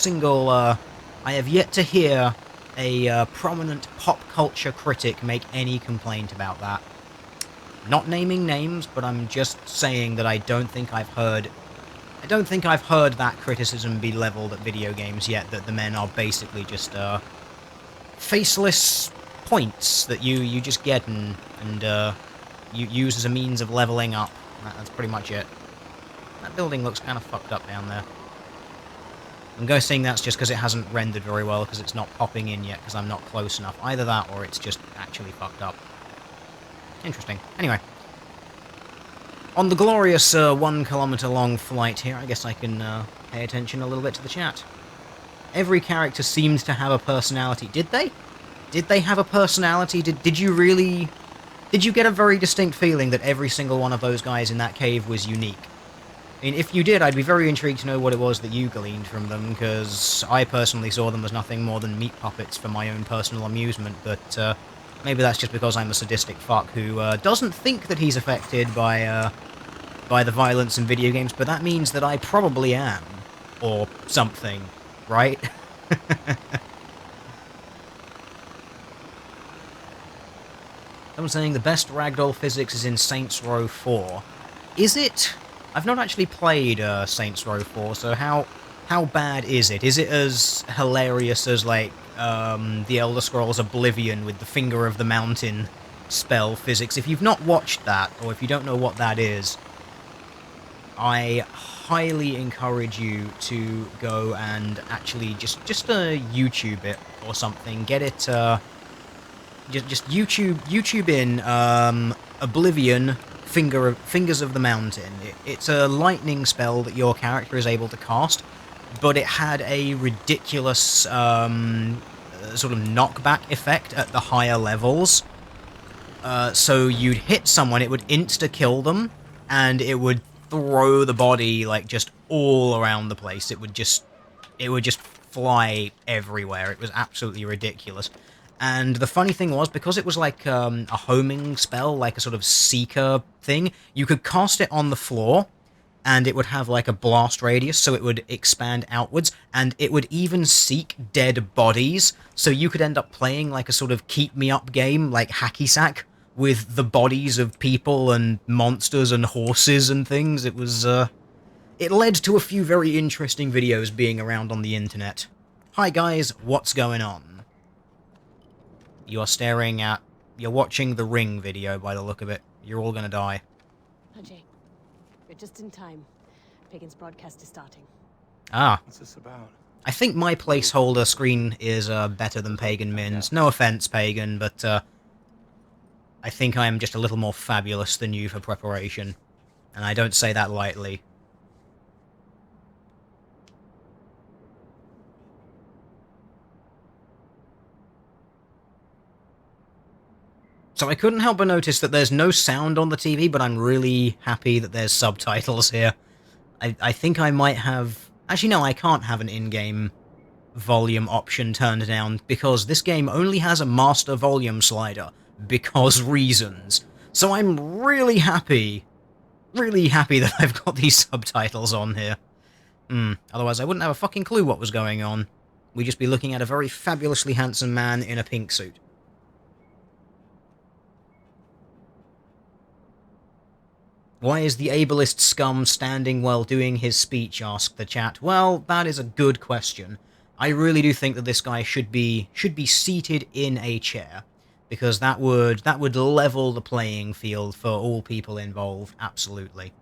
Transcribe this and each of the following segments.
to hear a prominent pop culture critic make any complaint about that. Not naming names, but I'm just saying that I don't think I've heard that criticism be leveled at video games yet, that the men are basically just, faceless points that you just get and you use as a means of leveling up. That's pretty much it. That building looks kind of fucked up down there. I'm guessing that's just because it hasn't rendered very well, because it's not popping in yet, because I'm not close enough. Either that, or it's just actually fucked up. Interesting. Anyway. On the glorious 1 kilometer long flight here, I guess I can pay attention a little bit to the chat. Every character seems to have a personality. Did they? Did they have a personality? Did you really... Did you get a very distinct feeling that every single one of those guys in that cave was unique? I mean, if you did, I'd be very intrigued to know what it was that you gleaned from them, because I personally saw them as nothing more than meat puppets for my own personal amusement, but maybe that's just because I'm a sadistic fuck who doesn't think that he's affected by the violence in video games, but that means that I probably am. Or something, right? Someone's saying the best ragdoll physics is in Saints Row 4. Is it? I've not actually played Saints Row 4, so how bad is it? Is it as hilarious as, like, The Elder Scrolls Oblivion with the Finger of the Mountain spell physics? If you've not watched that, or if you don't know what that is, I highly encourage you to go and actually just YouTube it or something. Get it, just YouTube in, Oblivion, Fingers of the Mountain. It's a lightning spell that your character is able to cast, but it had a ridiculous, sort of knockback effect at the higher levels. So you'd hit someone, it would insta-kill them, and it would throw the body, like, just all around the place. It would just fly everywhere. It was absolutely ridiculous. And the funny thing was, because it was like a homing spell, like a sort of seeker thing, you could cast it on the floor, and it would have like a blast radius, so it would expand outwards, and it would even seek dead bodies, so you could end up playing like a sort of keep-me-up game, like hacky sack, with the bodies of people and monsters and horses and things. It was, it led to a few very interesting videos being around on the internet. Hi guys, what's going on? You're watching the Ring video by the look of it. You're all gonna die. Ajay, you're just in time. Pagan's broadcast is starting. Ah. What's this about? I think my placeholder screen is better than Pagan Min's. No offense, Pagan, but I think I am just a little more fabulous than you for preparation. And I don't say that lightly. So I couldn't help but notice that there's no sound on the TV, but I'm really happy that there's subtitles here. I think I might have... Actually, no, I can't have an in-game volume option turned down, because this game only has a master volume slider, because reasons. So I'm really happy that I've got these subtitles on here. Otherwise I wouldn't have a fucking clue what was going on. We'd just be looking at a very fabulously handsome man in a pink suit. Why is the ableist scum standing while doing his speech, asked the chat. Well, that is a good question. I really do think that this guy should be seated in a chair, because that would level the playing field for all people involved, absolutely.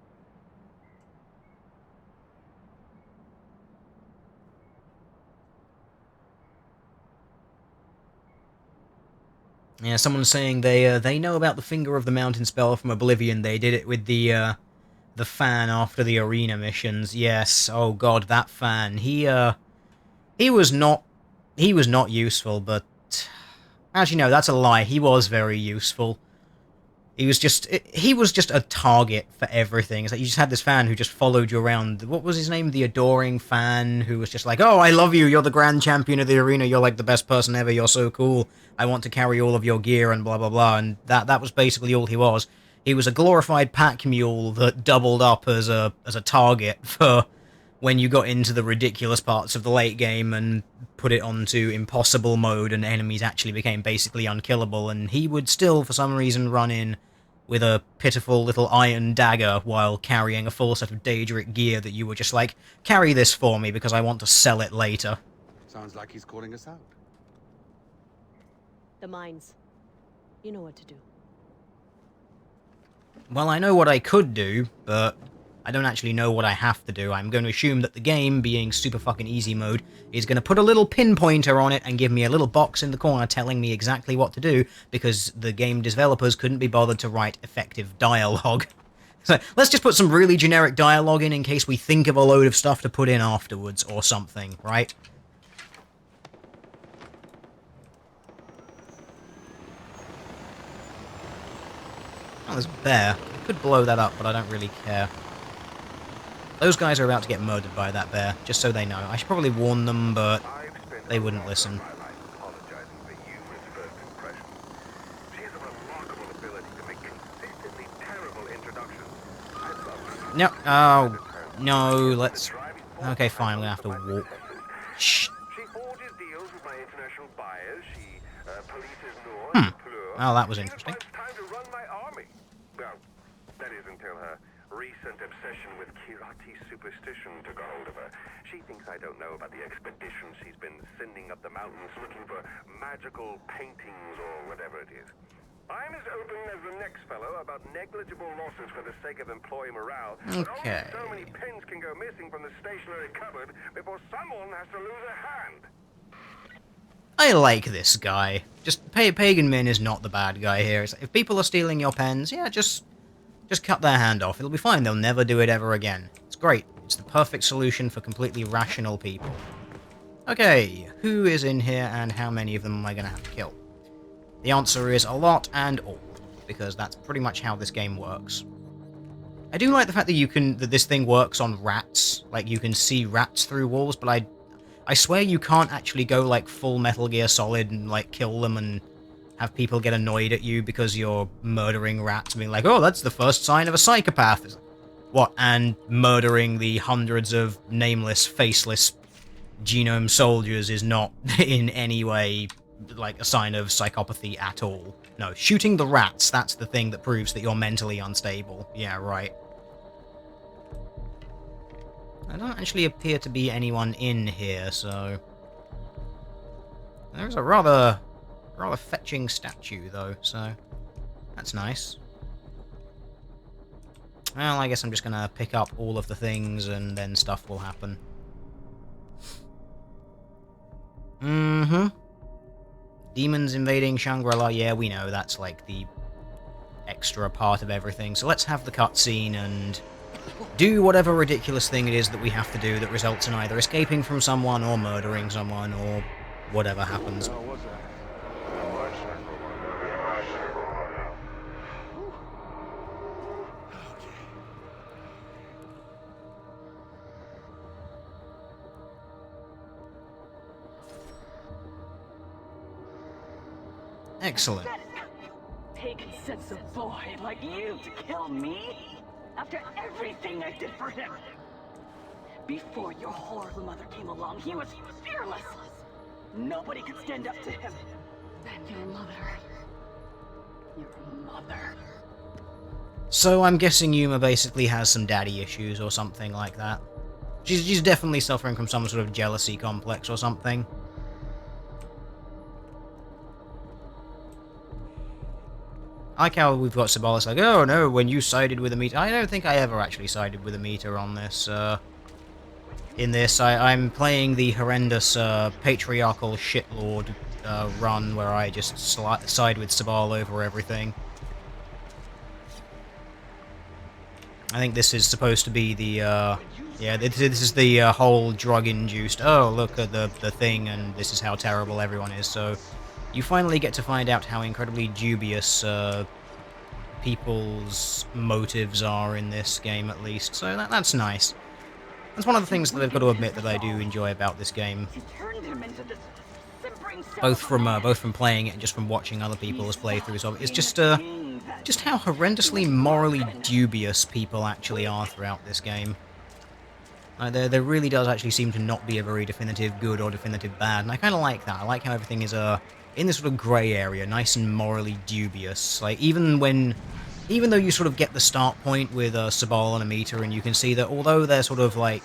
Yeah, someone's saying they know about the Finger of the Mountain spell from Oblivion. They did it with the fan after the arena missions. Yes, oh god, that fan. He was not useful, but actually no, that's a lie. He was very useful. He was just a target for everything. It's like you just had this fan who just followed you around. What was his name? The adoring fan who was just like, "Oh, I love you. You're the grand champion of the arena. You're like the best person ever. You're so cool. I want to carry all of your gear and blah blah blah." And that was basically all he was. He was a glorified pack mule that doubled up as a target for when you got into the ridiculous parts of the late game and put it onto impossible mode and enemies actually became basically unkillable, and he would still, for some reason, run in with a pitiful little iron dagger while carrying a full set of Daedric gear that you were just like, carry this for me because I want to sell it later. Sounds like he's calling us out. The mines. You know what to do. Well, I know what I could do, but I don't actually know what I have to do. I'm going to assume that the game, being super fucking easy mode, is going to put a little pinpointer on it and give me a little box in the corner telling me exactly what to do, because the game developers couldn't be bothered to write effective dialogue. So let's just put some really generic dialogue in case we think of a load of stuff to put in afterwards or something, right? Oh, there's a bear. I could blow that up, but I don't really care. Those guys are about to get murdered by that bear, just so they know. I should probably warn them, but they wouldn't listen. No, oh, no, let's... Okay, fine, we're gonna have to walk. Shh. Oh, that was interesting. Recent obsession with Kirati superstition took a hold of her. She thinks I don't know about the expedition she's been sending up the mountains looking for magical paintings or whatever it is. I'm as open as the next fellow about negligible losses for the sake of employee morale. Okay. But only so many pins can go missing from the stationery cupboard before someone has to lose a hand. I like this guy. Just, Pagan Min is not the bad guy here. It's like, if people are stealing your pens, yeah, just cut their hand off. It'll be fine. They'll never do it ever again. It's great. It's the perfect solution for completely rational people. Okay, who is in here and how many of them am I going to have to kill? The answer is a lot and all, because that's pretty much how this game works. I do like the fact that this thing works on rats. Like, you can see rats through walls, but I swear you can't actually go, like, full Metal Gear Solid and, like, kill them and have people get annoyed at you because you're murdering rats, being like, oh, that's the first sign of a psychopath. What, and murdering the hundreds of nameless, faceless genome soldiers is not in any way, like, a sign of psychopathy at all. No, shooting the rats, that's the thing that proves that you're mentally unstable. Yeah, right. I don't actually appear to be anyone in here, so... There's a rather fetching statue, though, so that's nice. Well, I guess I'm just gonna pick up all of the things, and then stuff will happen. Demons invading Shangri-La, yeah, we know, that's like the extra part of everything. So let's have the cutscene and do whatever ridiculous thing it is that we have to do that results in either escaping from someone, or murdering someone, or whatever happens. Excellent. Taken sense of boy like you to kill me? After everything I did for him? Before your horrible mother came along, he was fearless. Nobody could stand up to him. And your mother... Your mother... So I'm guessing Yuma basically has some daddy issues or something like that. She's definitely suffering from some sort of jealousy complex or something. I like how we've got Sabalas like, oh no, when you sided with a meter. I don't think I ever actually sided with a meter on this. In this, I'm playing the horrendous patriarchal shitlord run where I just side with Sabal over everything. I think this is supposed to be the, yeah, this is the whole drug-induced, oh, look at the thing, and this is how terrible everyone is, so you finally get to find out how incredibly dubious people's motives are in this game, at least, so that's nice. That's one of the things that I've got to admit that I do enjoy about this game. Both from playing it and just from watching other people's playthroughs of it. It's just how horrendously morally dubious people actually are throughout this game. There really does actually seem to not be a very definitive good or definitive bad, and I kind of like that. I like how everything is in this sort of grey area, nice and morally dubious. Like, even though you sort of get the start point with Sabal and Amita, and you can see that although they're sort of like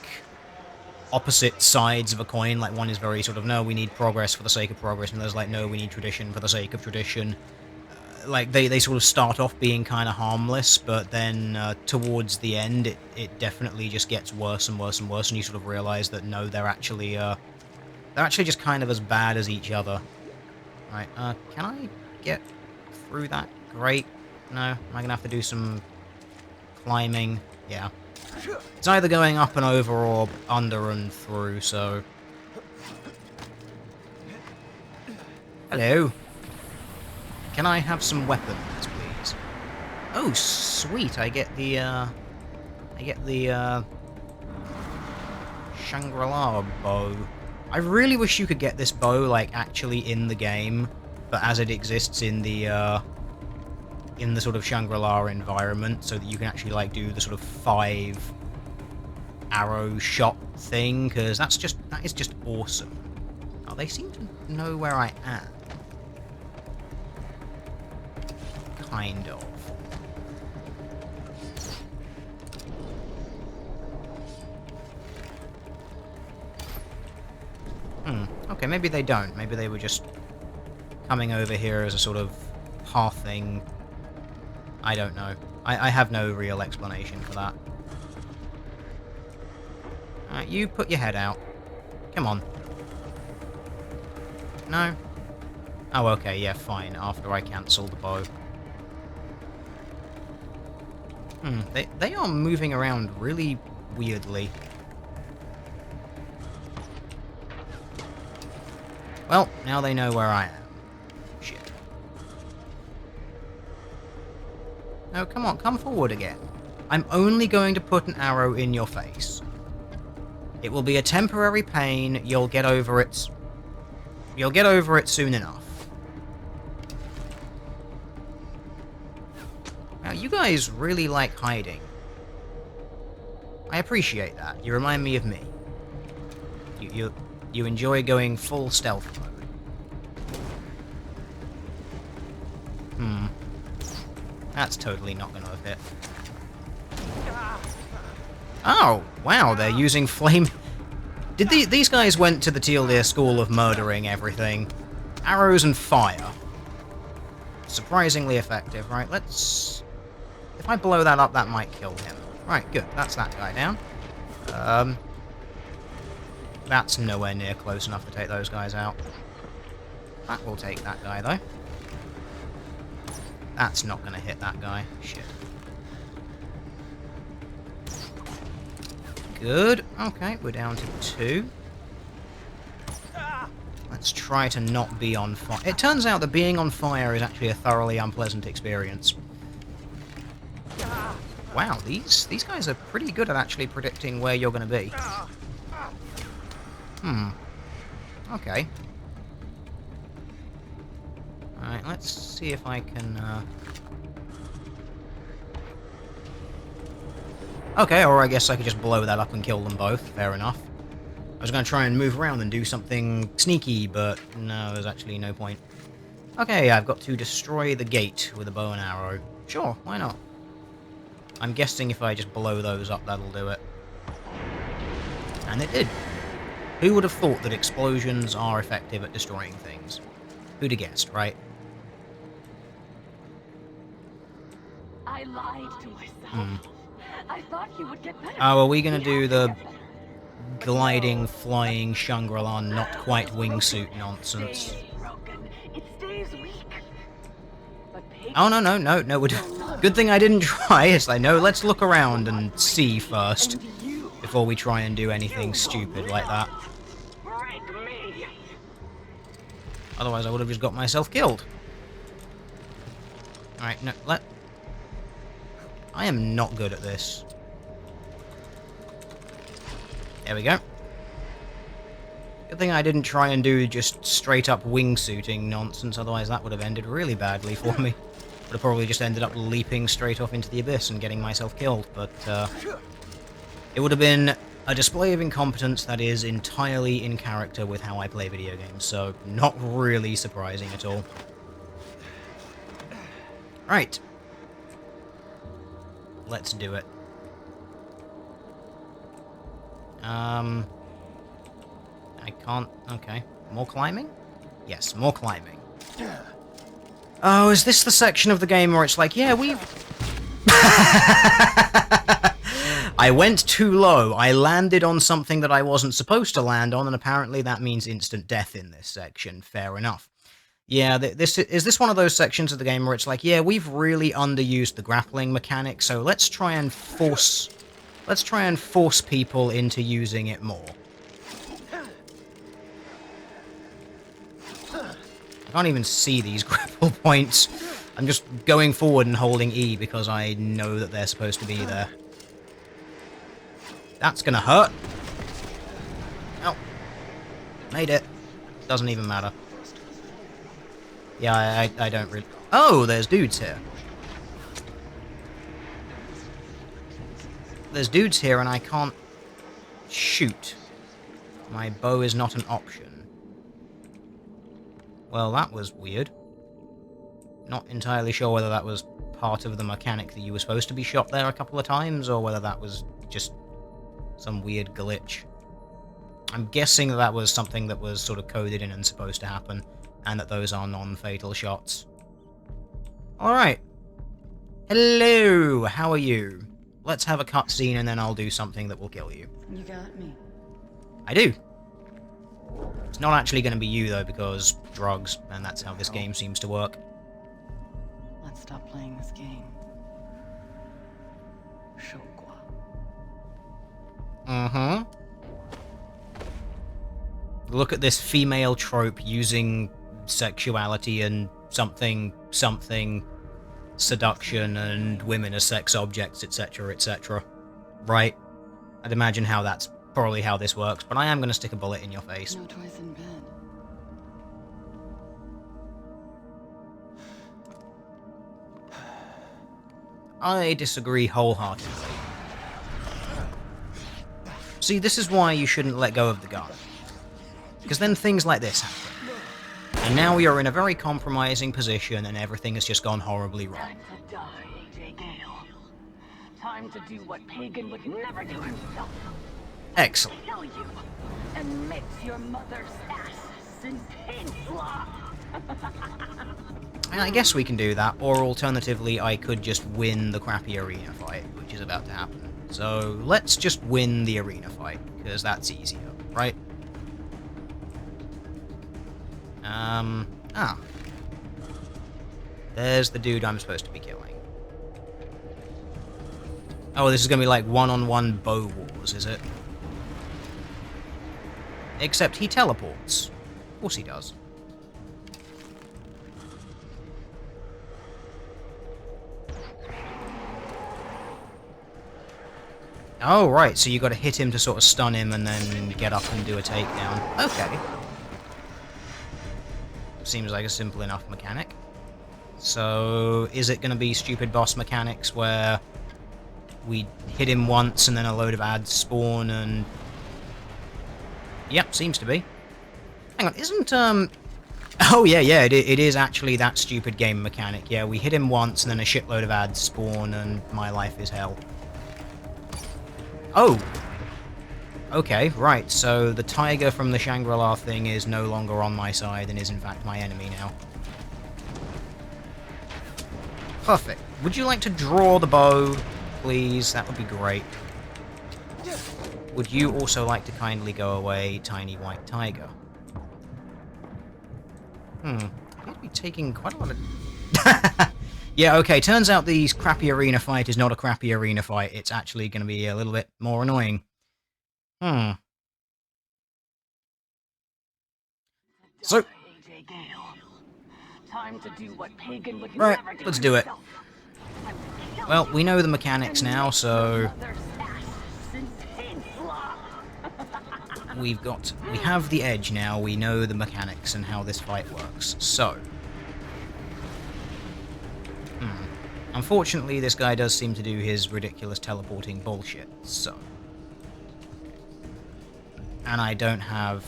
opposite sides of a coin, like one is very sort of, no, we need progress for the sake of progress, and there's like, no, we need tradition for the sake of tradition. Like, they sort of start off being kind of harmless, but then towards the end, it definitely just gets worse and worse and worse, and you sort of realize that, no, they're actually just kind of as bad as each other. Right, can I get through that? Great. No? Am I gonna have to do some climbing? Yeah. It's either going up and over or under and through, so... Hello. Can I have some weapons, please? Oh, sweet! I get the Shangri-La bow. I really wish you could get this bow, like, actually in the game, but as it exists in the sort of Shangri-La environment, so that you can actually, like, do the sort of 5 arrow shot thing, because that is just awesome. Oh, they seem to know where I am. Kind of. Okay, maybe they don't. Maybe they were just coming over here as a sort of path thing. I don't know. I have no real explanation for that. Alright, you put your head out. Come on. No? Oh, okay, yeah, fine. After I cancel the bow. They are moving around really weirdly. Well, now they know where I am. Shit. No, come on, come forward again. I'm only going to put an arrow in your face. It will be a temporary pain, you'll get over it... You'll get over it soon enough. Now, you guys really like hiding. I appreciate that. You remind me of me. You enjoy going full stealth mode. That's totally not going to have hit. Oh, wow, they're using flame... These guys went to the Teal School of murdering everything. Arrows and fire. Surprisingly effective. Right, let's... If I blow that up, that might kill him. Right, good. That's that guy down. That's nowhere near close enough to take those guys out. That will take that guy, though. That's not going to hit that guy. Shit. Good. Okay, we're down to 2. Let's try to not be on fire. It turns out that being on fire is actually a thoroughly unpleasant experience. Wow, these guys are pretty good at actually predicting where you're going to be. Okay. Alright, let's see if I can, Okay, or I guess I could just blow that up and kill them both. Fair enough. I was going to try and move around and do something sneaky, but no, there's actually no point. Okay, I've got to destroy the gate with a bow and arrow. Sure, why not? I'm guessing if I just blow those up, that'll do it. And it did. Who would have thought that explosions are effective at destroying things? Who'd have guessed, right? I lied to myself. I thought he would get better. Oh, are we going to do the gliding, flying, Shangri-La, not quite wingsuit nonsense? It stays weak. Oh, no, good thing I didn't try. It's like, no, let's look around and see first, before we try and do anything stupid like that. Otherwise I would have just got myself killed. Alright, no, I am not good at this. There we go. Good thing I didn't try and do just straight up wingsuiting nonsense, otherwise that would have ended really badly for me. Would have probably just ended up leaping straight off into the abyss and getting myself killed, but it would have been A display of incompetence that is entirely in character with how I play video games, so not really surprising at all. Right. Let's do it. I can't... Okay. More climbing? Yes, more climbing. Oh, is this the section of the game where it's like, yeah, we've... I went too low. I landed on something that I wasn't supposed to land on, and apparently that means instant death in this section. Fair enough. Yeah, is this one of those sections of the game where it's like, yeah, we've really underused the grappling mechanic, so let's try and force people into using it more. I can't even see these grapple points. I'm just going forward and holding E because I know that they're supposed to be there. That's gonna hurt. Oh. Made it. Doesn't even matter. Yeah, I don't really... Oh, there's dudes here. There's dudes here and I can't shoot. My bow is not an option. Well, that was weird. Not entirely sure whether that was part of the mechanic that you were supposed to be shot there a couple of times, or whether that was just some weird glitch. I'm guessing that was something that was sort of coded in and supposed to happen, and that those are non-fatal shots. Alright. Hello, how are you? Let's have a cutscene and then I'll do something that will kill you. You got me. I do. It's not actually going to be you, though, because drugs, and that's how this game seems to work. Let's stop playing this game. Shokwa. Uh-huh. Look at this female trope using sexuality and something, seduction, and women as sex objects, etc., etc. Right? I'd imagine how that's probably how this works, but I am going to stick a bullet in your face. No toys in bed. I disagree wholeheartedly. See, this is why you shouldn't let go of the gun. Because then things like this happen. And now we are in a very compromising position and everything has just gone horribly wrong. Time to die, AJ Gale. Time to do what Pagan would never do himself. Excellent. Kill you and mix your mother's ass in pain slop. And I guess we can do that, or alternatively I could just win the crappy arena fight, which is about to happen. So let's just win the arena fight, because that's easier, right? There's the dude I'm supposed to be killing. Oh, this is gonna be like one-on-one bow wars, is it? Except he teleports. Of course he does. Oh, right, so you gotta hit him to sort of stun him and then get up and do a takedown. Okay. Seems like a simple enough mechanic. So, is it gonna be stupid boss mechanics where we hit him once and then a load of ads spawn and... Yep, seems to be. Hang on, isn't, Oh, yeah, it is actually that stupid game mechanic. Yeah, we hit him once and then a shitload of ads spawn and my life is hell. Oh! Okay, right, so the tiger from the Shangri-La thing is no longer on my side and is in fact my enemy now. Perfect. Would you like to draw the bow, please? That would be great. Would you also like to kindly go away, tiny white tiger? You seem to be taking quite a lot of... Yeah, okay, turns out the crappy arena fight is not a crappy arena fight. It's actually going to be a little bit more annoying. So... Right, let's do it. Well, we know the mechanics now, so... We have the edge now, we know the mechanics and how this fight works, so... Unfortunately, this guy does seem to do his ridiculous teleporting bullshit, so... And I don't have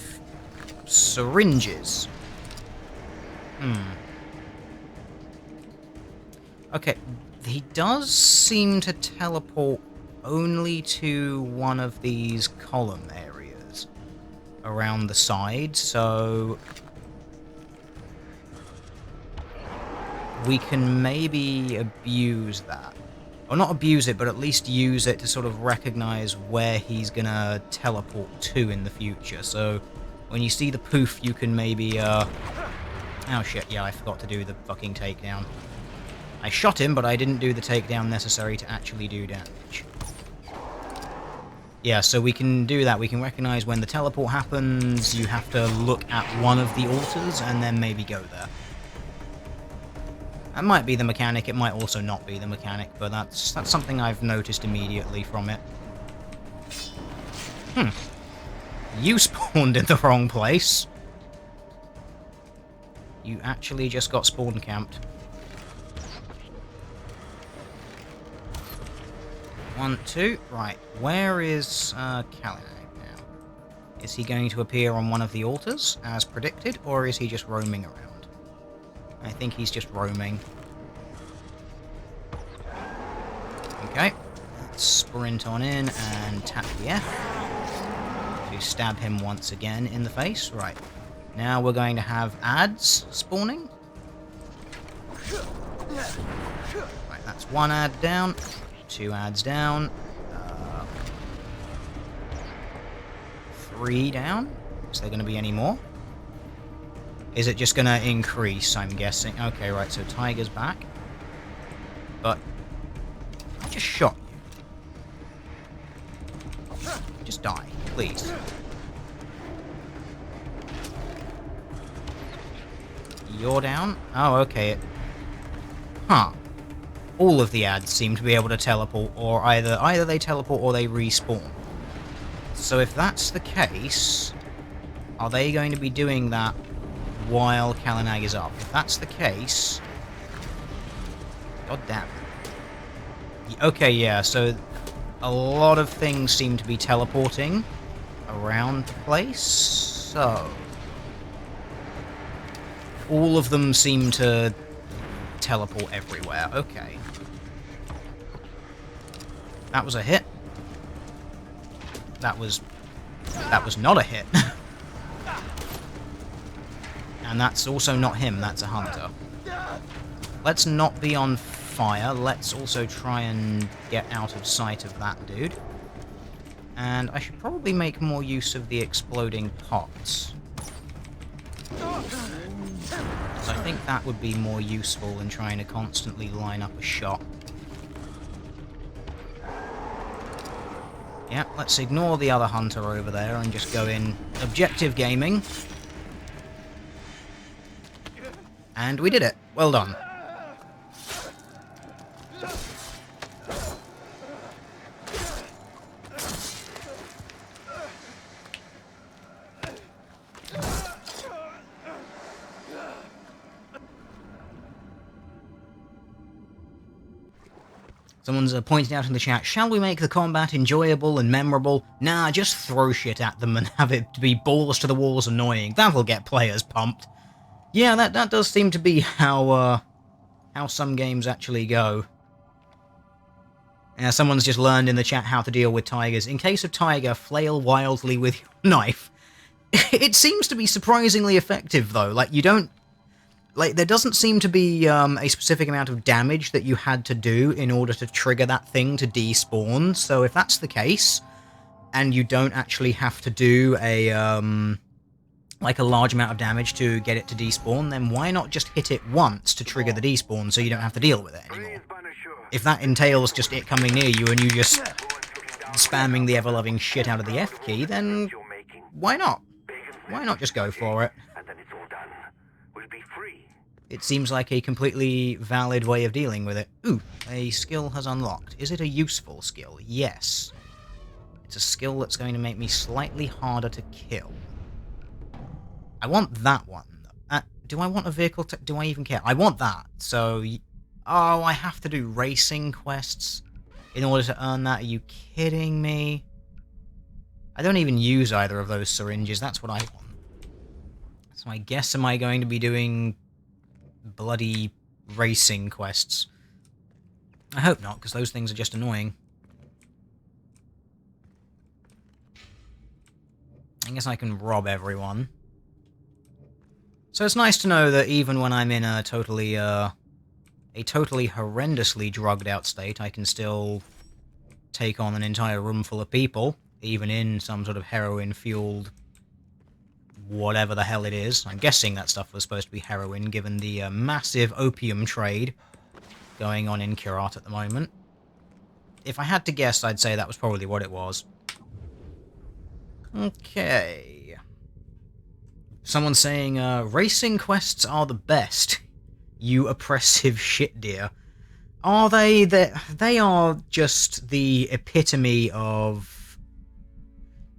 syringes. Okay, he does seem to teleport only to one of these column areas around the side, so we can maybe abuse that. Or not abuse it, but at least use it to sort of recognize where he's gonna teleport to in the future. So when you see the poof, you can maybe, oh shit, yeah, I forgot to do the fucking takedown. I shot him, but I didn't do the takedown necessary to actually do damage. Yeah, so we can do that. We can recognize when the teleport happens, you have to look at one of the altars and then maybe go there. That might be the mechanic, it might also not be the mechanic, but that's something I've noticed immediately from it. You spawned in the wrong place. You actually just got spawn camped. 1, 2, right. Where is Kalinag now? Is he going to appear on one of the altars, as predicted, or is he just roaming around? I think he's just roaming. Okay. Let's sprint on in and tap the F to stab him once again in the face. Right. Now we're going to have ads spawning. Right, that's 1 ad down. 2 ads down. 3 down. Is there going to be any more? Is it just going to increase, I'm guessing? Okay, right, so Tiger's back. But I just shot you. Just die, please. You're down? Oh, okay. Huh. All of the ads seem to be able to teleport, or either they teleport or they respawn. So if that's the case, are they going to be doing that while Kalinag is up? If that's the case... God damn it. Okay, yeah, so a lot of things seem to be teleporting around the place, so... all of them seem to teleport everywhere. Okay. That was a hit. That was not a hit. And that's also not him, that's a hunter. Let's not be on fire. Let's also try and get out of sight of that dude. And I should probably make more use of the exploding pots. So I think that would be more useful than trying to constantly line up a shot. Yeah, let's ignore the other hunter over there and just go in objective gaming. And we did it. Well done. Someone's pointed out in the chat, shall we make the combat enjoyable and memorable? Nah, just throw shit at them and have it be balls to the walls annoying. That'll get players pumped. Yeah, that does seem to be how some games actually go. Yeah, someone's just learned in the chat how to deal with tigers. In case of tiger, flail wildly with your knife. It seems to be surprisingly effective, though. Like, you don't... Like, there doesn't seem to be a specific amount of damage that you had to do in order to trigger that thing to despawn. So if that's the case, and you don't actually have to do a large amount of damage to get it to despawn, then why not just hit it once to trigger the despawn so you don't have to deal with it anymore? If that entails just it coming near you and you just spamming the ever-loving shit out of the F key, then why not? Why not just go for it? It seems like a completely valid way of dealing with it. Ooh, a skill has unlocked. Is it a useful skill? Yes. It's a skill that's going to make me slightly harder to kill. I want that one. Do I want a vehicle? Do I even care? I want that. So, oh, I have to do racing quests in order to earn that. Are you kidding me? I don't even use either of those syringes, that's what I want. So I guess am I going to be doing bloody racing quests? I hope not, because those things are just annoying. I guess I can rob everyone. So it's nice to know that even when I'm in a totally horrendously drugged out state, I can still take on an entire room full of people, even in some sort of heroin-fueled whatever the hell it is. I'm guessing that stuff was supposed to be heroin, given the massive opium trade going on in Kyrat at the moment. If I had to guess, I'd say that was probably what it was. Okay. Someone's saying, racing quests are the best. You oppressive shit deer. Are they? They are just the epitome of...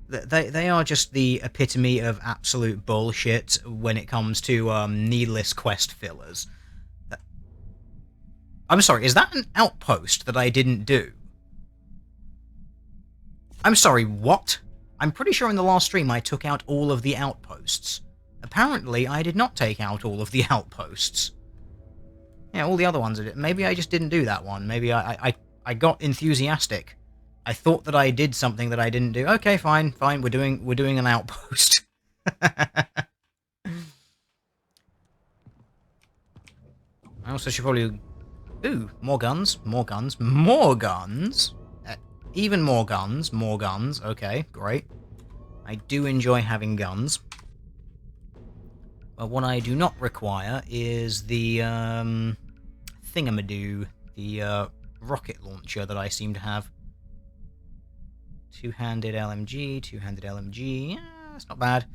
They are just the epitome of absolute bullshit when it comes to needless quest fillers. I'm sorry, is that an outpost that I didn't do? I'm sorry, what? I'm pretty sure in the last stream I took out all of the outposts. Apparently, I did not take out all of the outposts. Yeah, all the other ones I did. Maybe I just didn't do that one. Maybe I got enthusiastic. I thought that I did something that I didn't do. Okay, fine, we're doing an outpost. I also should probably... Ooh, more guns. Even more guns. Okay, great. I do enjoy having guns. But what I do not require is the, thingamadoo. The, rocket launcher that I seem to have. Two-handed LMG. Yeah, that's not bad.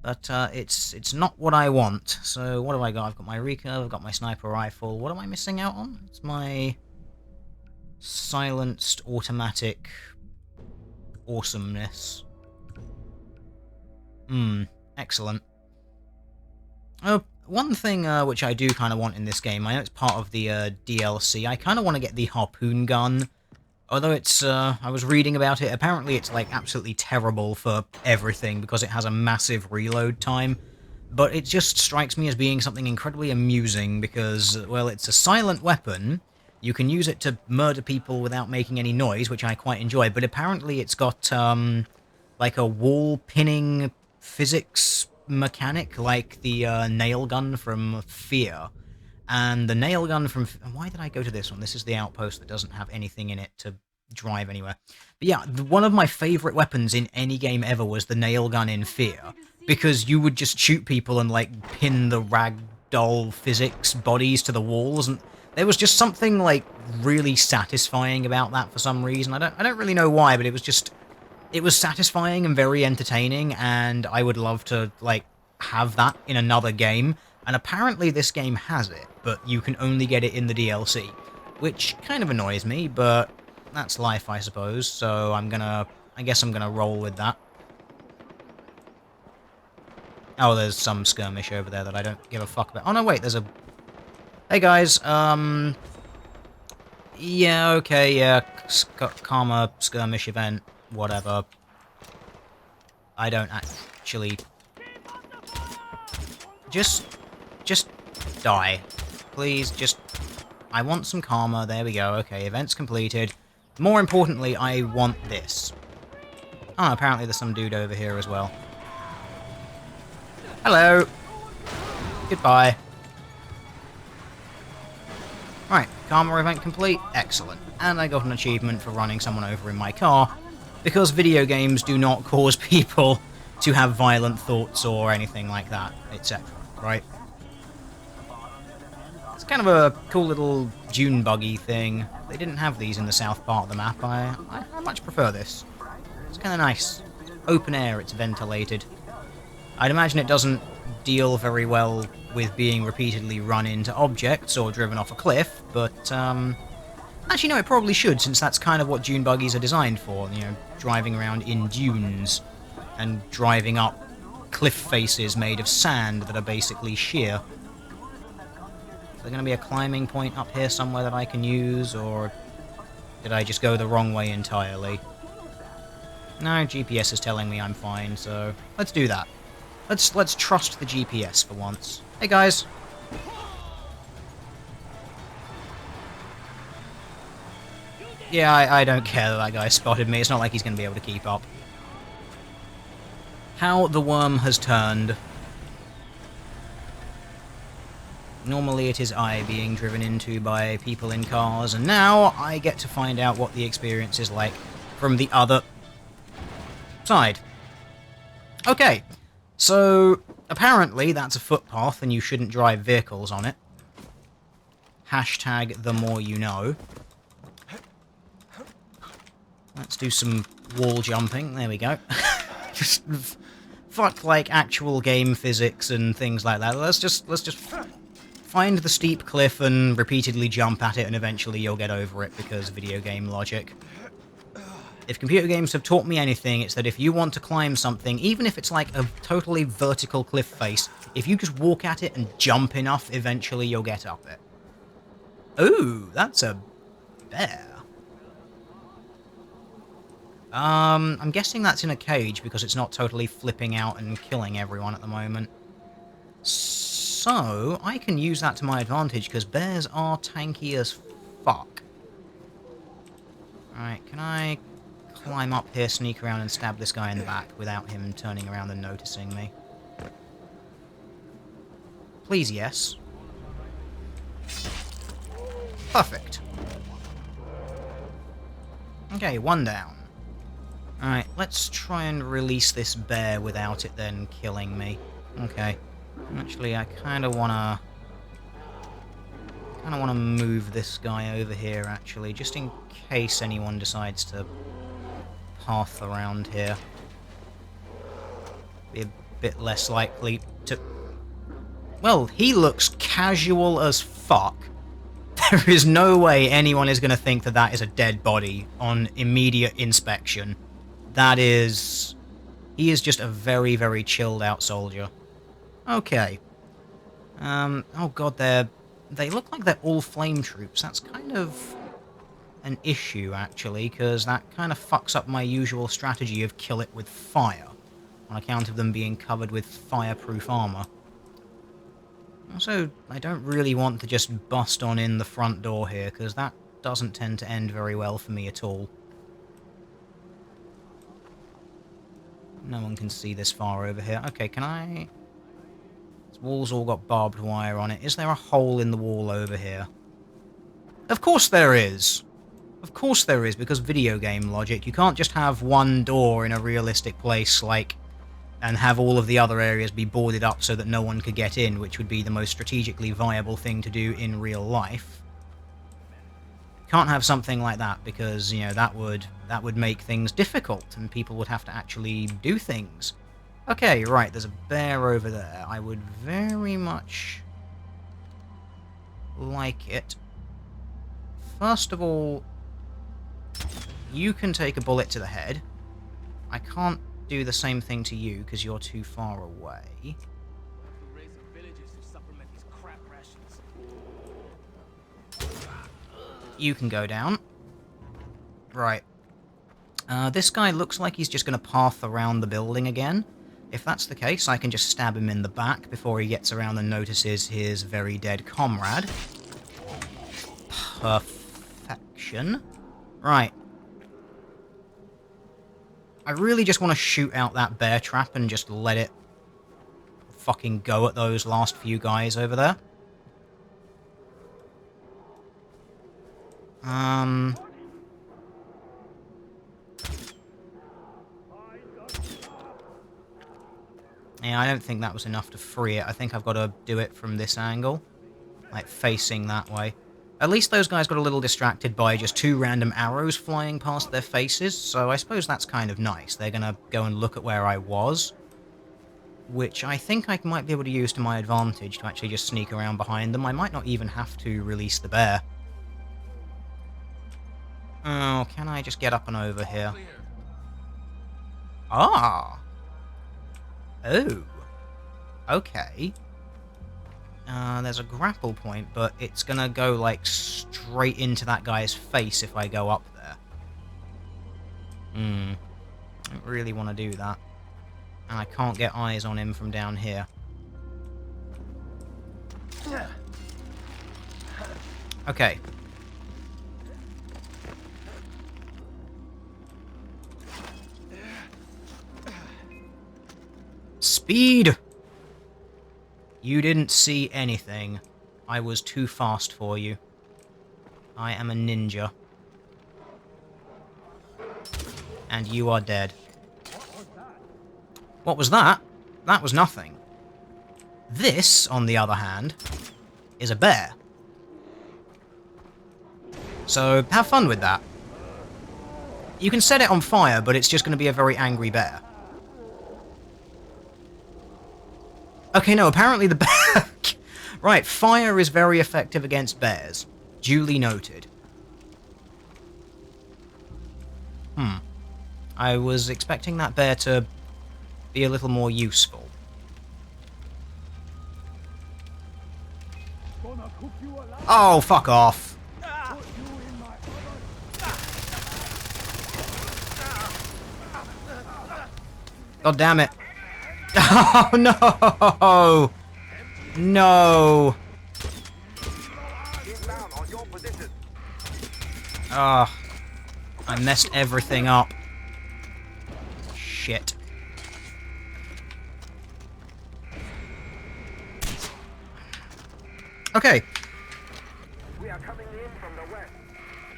But, it's not what I want. So, what have I got? I've got my recurve, I've got my sniper rifle. What am I missing out on? It's my... silenced automatic awesomeness. Excellent. One thing which I do kind of want in this game, I know it's part of the DLC, I kind of want to get the harpoon gun. Although it's, I was reading about it, apparently it's like absolutely terrible for everything because it has a massive reload time. But it just strikes me as being something incredibly amusing because, well, it's a silent weapon. You can use it to murder people without making any noise, which I quite enjoy, but apparently it's got, like a wall-pinning physics mechanic, like the, nail gun from Fear. And the nail gun from... Why did I go to this one? This is the outpost that doesn't have anything in it to drive anywhere. But yeah, one of my favourite weapons in any game ever was the nail gun in Fear, because you would just shoot people and, like, pin the ragdoll physics bodies to the walls, and... There was just something, like, really satisfying about that for some reason. I don't really know why, but it was just... It was satisfying and very entertaining, and I would love to, like, have that in another game. And apparently this game has it, but you can only get it in the DLC. Which kind of annoys me, but that's life, I suppose. So I guess I'm gonna roll with that. Oh, there's some skirmish over there that I don't give a fuck about. Oh, no, wait, there's a... Hey guys, yeah, okay, yeah, Karma skirmish event, whatever. I don't actually... Just die. Please, just... I want some Karma, there we go, okay, event's completed. More importantly, I want this. Oh, apparently there's some dude over here as well. Hello! Goodbye. Right, Karma event complete. Excellent. And I got an achievement for running someone over in my car, because video games do not cause people to have violent thoughts or anything like that, etc. Right? It's kind of a cool little dune buggy thing. They didn't have these in the south part of the map. I much prefer this. It's kind of nice. Open air, it's ventilated. I'd imagine it doesn't deal very well with being repeatedly run into objects or driven off a cliff, but, actually, no, it probably should, since that's kind of what dune buggies are designed for, you know, driving around in dunes, and driving up cliff faces made of sand that are basically sheer. Is there going to be a climbing point up here somewhere that I can use, or did I just go the wrong way entirely? No, GPS is telling me I'm fine, so let's do that. Let's trust the GPS for once. Hey guys. Yeah, I don't care that guy spotted me. It's not like he's going to be able to keep up. How the worm has turned. Normally it is I being driven into by people in cars, and now I get to find out what the experience is like from the other side. Okay, so apparently that's a footpath and you shouldn't drive vehicles on it. Hashtag the more you know. Let's do some wall jumping. There we go. Just fuck like actual game physics and things like that. Let's just find the steep cliff and repeatedly jump at it, and eventually you'll get over it because video game logic. If computer games have taught me anything, it's that if you want to climb something, even if it's like a totally vertical cliff face, if you just walk at it and jump enough, eventually you'll get up it. Ooh, that's a bear. I'm guessing that's in a cage because it's not totally flipping out and killing everyone at the moment. So, I can use that to my advantage because bears are tanky as fuck. Alright, can I climb up here, sneak around and stab this guy in the back without him turning around and noticing me? Please, yes. Perfect. Okay, one down. Alright, let's try and release this bear without it then killing me. Okay. Actually, I kind of want to move this guy over here, actually, just in case anyone decides to path around here. Be a bit less likely to... Well, he looks casual as fuck. There is no way anyone is going to think that that is a dead body on immediate inspection. That is... He is just a very, very chilled out soldier. Okay. Oh god, they look like they're all flame troops. That's kind of an issue, actually, because that kind of fucks up my usual strategy of kill it with fire, on account of them being covered with fireproof armor. Also, I don't really want to just bust on in the front door here, because that doesn't tend to end very well for me at all. No one can see this far over here. Okay, can I... This wall's all got barbed wire on it. Is there a hole in the wall over here? Of course there is! Of course there is, because video game logic. You can't just have one door in a realistic place, like, and have all of the other areas be boarded up so that no one could get in, which would be the most strategically viable thing to do in real life. Can't have something like that, because, you know, that would make things difficult, and people would have to actually do things. Okay, right, there's a bear over there. I would very much like it. First of all, you can take a bullet to the head. I can't do the same thing to you because you're too far away. You can go down. Right. This guy looks like he's just going to path around the building again. If that's the case, I can just stab him in the back before he gets around and notices his very dead comrade. Perfection. Right. I really just want to shoot out that bear trap and just let it fucking go at those last few guys over there. Yeah, I don't think that was enough to free it. I think I've got to do it from this angle. Like, facing that way. At least those guys got a little distracted by just two random arrows flying past their faces, so I suppose that's kind of nice. They're gonna go and look at where I was, which I think I might be able to use to my advantage to actually just sneak around behind them. I might not even have to release the bear. Oh, can I just get up and over here? Ah! Oh. Okay. There's a grapple point, but it's gonna go, like, straight into that guy's face if I go up there. Don't really want to do that. And I can't get eyes on him from down here. Okay. Speed! You didn't see anything. I was too fast for you. I am a ninja. And you are dead. What was that? That was nothing. This, on the other hand, is a bear. So, have fun with that. You can set it on fire, but it's just going to be a very angry bear. Okay, no, apparently the bear... Right, fire is very effective against bears. Duly noted. I was expecting that bear to be a little more useful. Oh, fuck off. God damn it. Oh, no! No! Ah, I messed everything up. Shit. Okay. We are coming in from the west.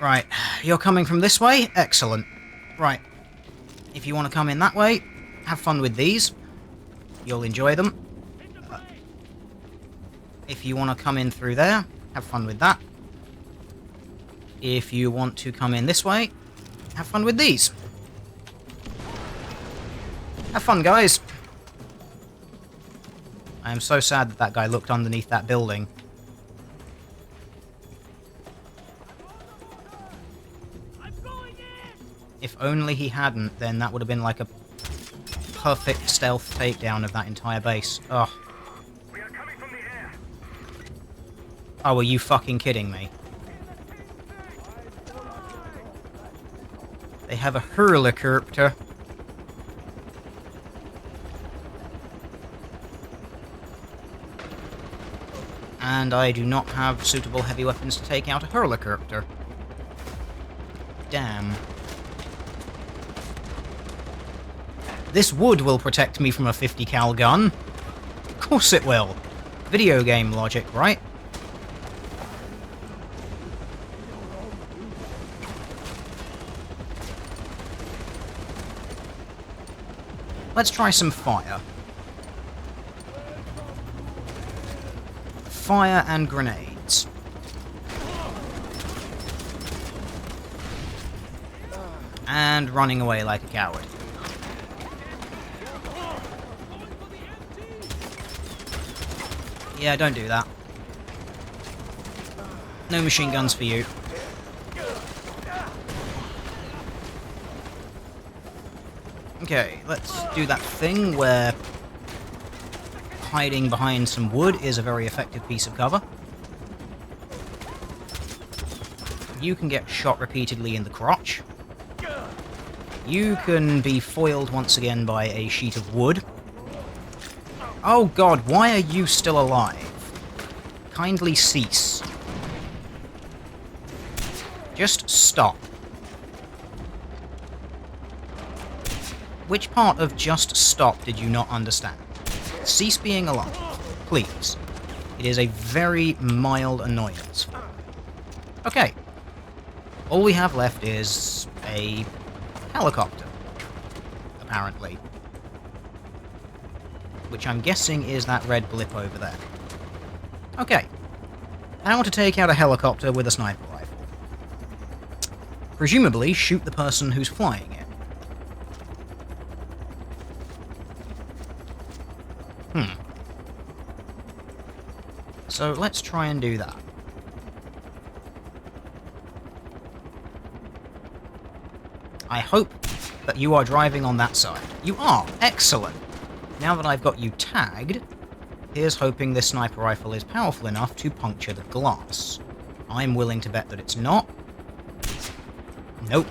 Right, you're coming from this way? Excellent. Right. If you want to come in that way, have fun with these. You'll enjoy them. If you want to come in through there, have fun with that. If you want to come in this way, have fun with these. Have fun, guys. I am so sad that that guy looked underneath that building. If only he hadn't, then that would have been like a perfect stealth takedown of that entire base. Ugh. We are coming from the air. Oh, are you fucking kidding me? They have a helicopter. And I do not have suitable heavy weapons to take out a helicopter. Damn. This wood will protect me from a 50 cal gun. Of course it will. Video game logic, right? Let's try some fire. Fire and grenades. And running away like a coward. Yeah, don't do that. No machine guns for you. Okay, let's do that thing where hiding behind some wood is a very effective piece of cover. You can get shot repeatedly in the crotch. You can be foiled once again by a sheet of wood. Oh god, why are you still alive? Kindly cease. Just stop. Which part of just stop did you not understand? Cease being alive, please. It is a very mild annoyance. Okay. All we have left is a helicopter, apparently. Which I'm guessing is that red blip over there. Okay. How to take out a helicopter with a sniper rifle. Presumably shoot the person who's flying it. So let's try and do that. I hope that you are driving on that side. You are! Excellent! Now that I've got you tagged, here's hoping this sniper rifle is powerful enough to puncture the glass. I'm willing to bet that it's not. Nope.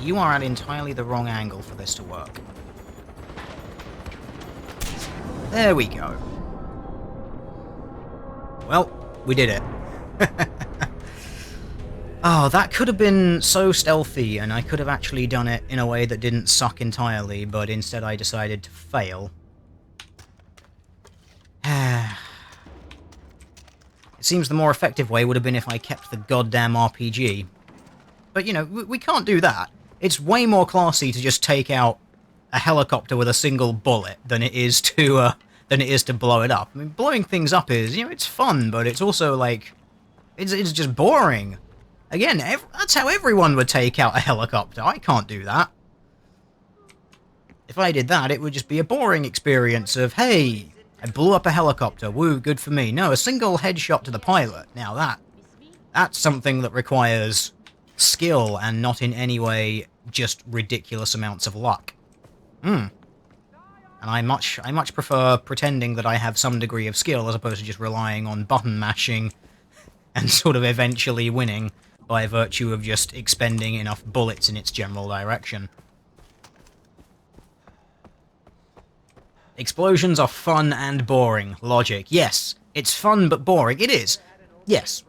You are at entirely the wrong angle for this to work. There we go. Well, we did it. Oh, that could have been so stealthy, and I could have actually done it in a way that didn't suck entirely, but instead I decided to fail. It seems the more effective way would have been if I kept the goddamn RPG. But, you know, we can't do that. It's way more classy to just take out a helicopter with a single bullet than it is to blow it up. I mean, blowing things up is, you know, it's fun, but it's also, like, it's just boring. Again, that's how everyone would take out a helicopter. I can't do that. If I did that, it would just be a boring experience of, hey, I blew up a helicopter, woo, good for me. No, a single headshot to the pilot. Now that's something that requires skill and not in any way just ridiculous amounts of luck. And I much prefer pretending that I have some degree of skill as opposed to just relying on button mashing and sort of eventually winning by virtue of just expending enough bullets in its general direction. Explosions are fun and boring. Logic. Yes, it's fun but boring. It is. Yes.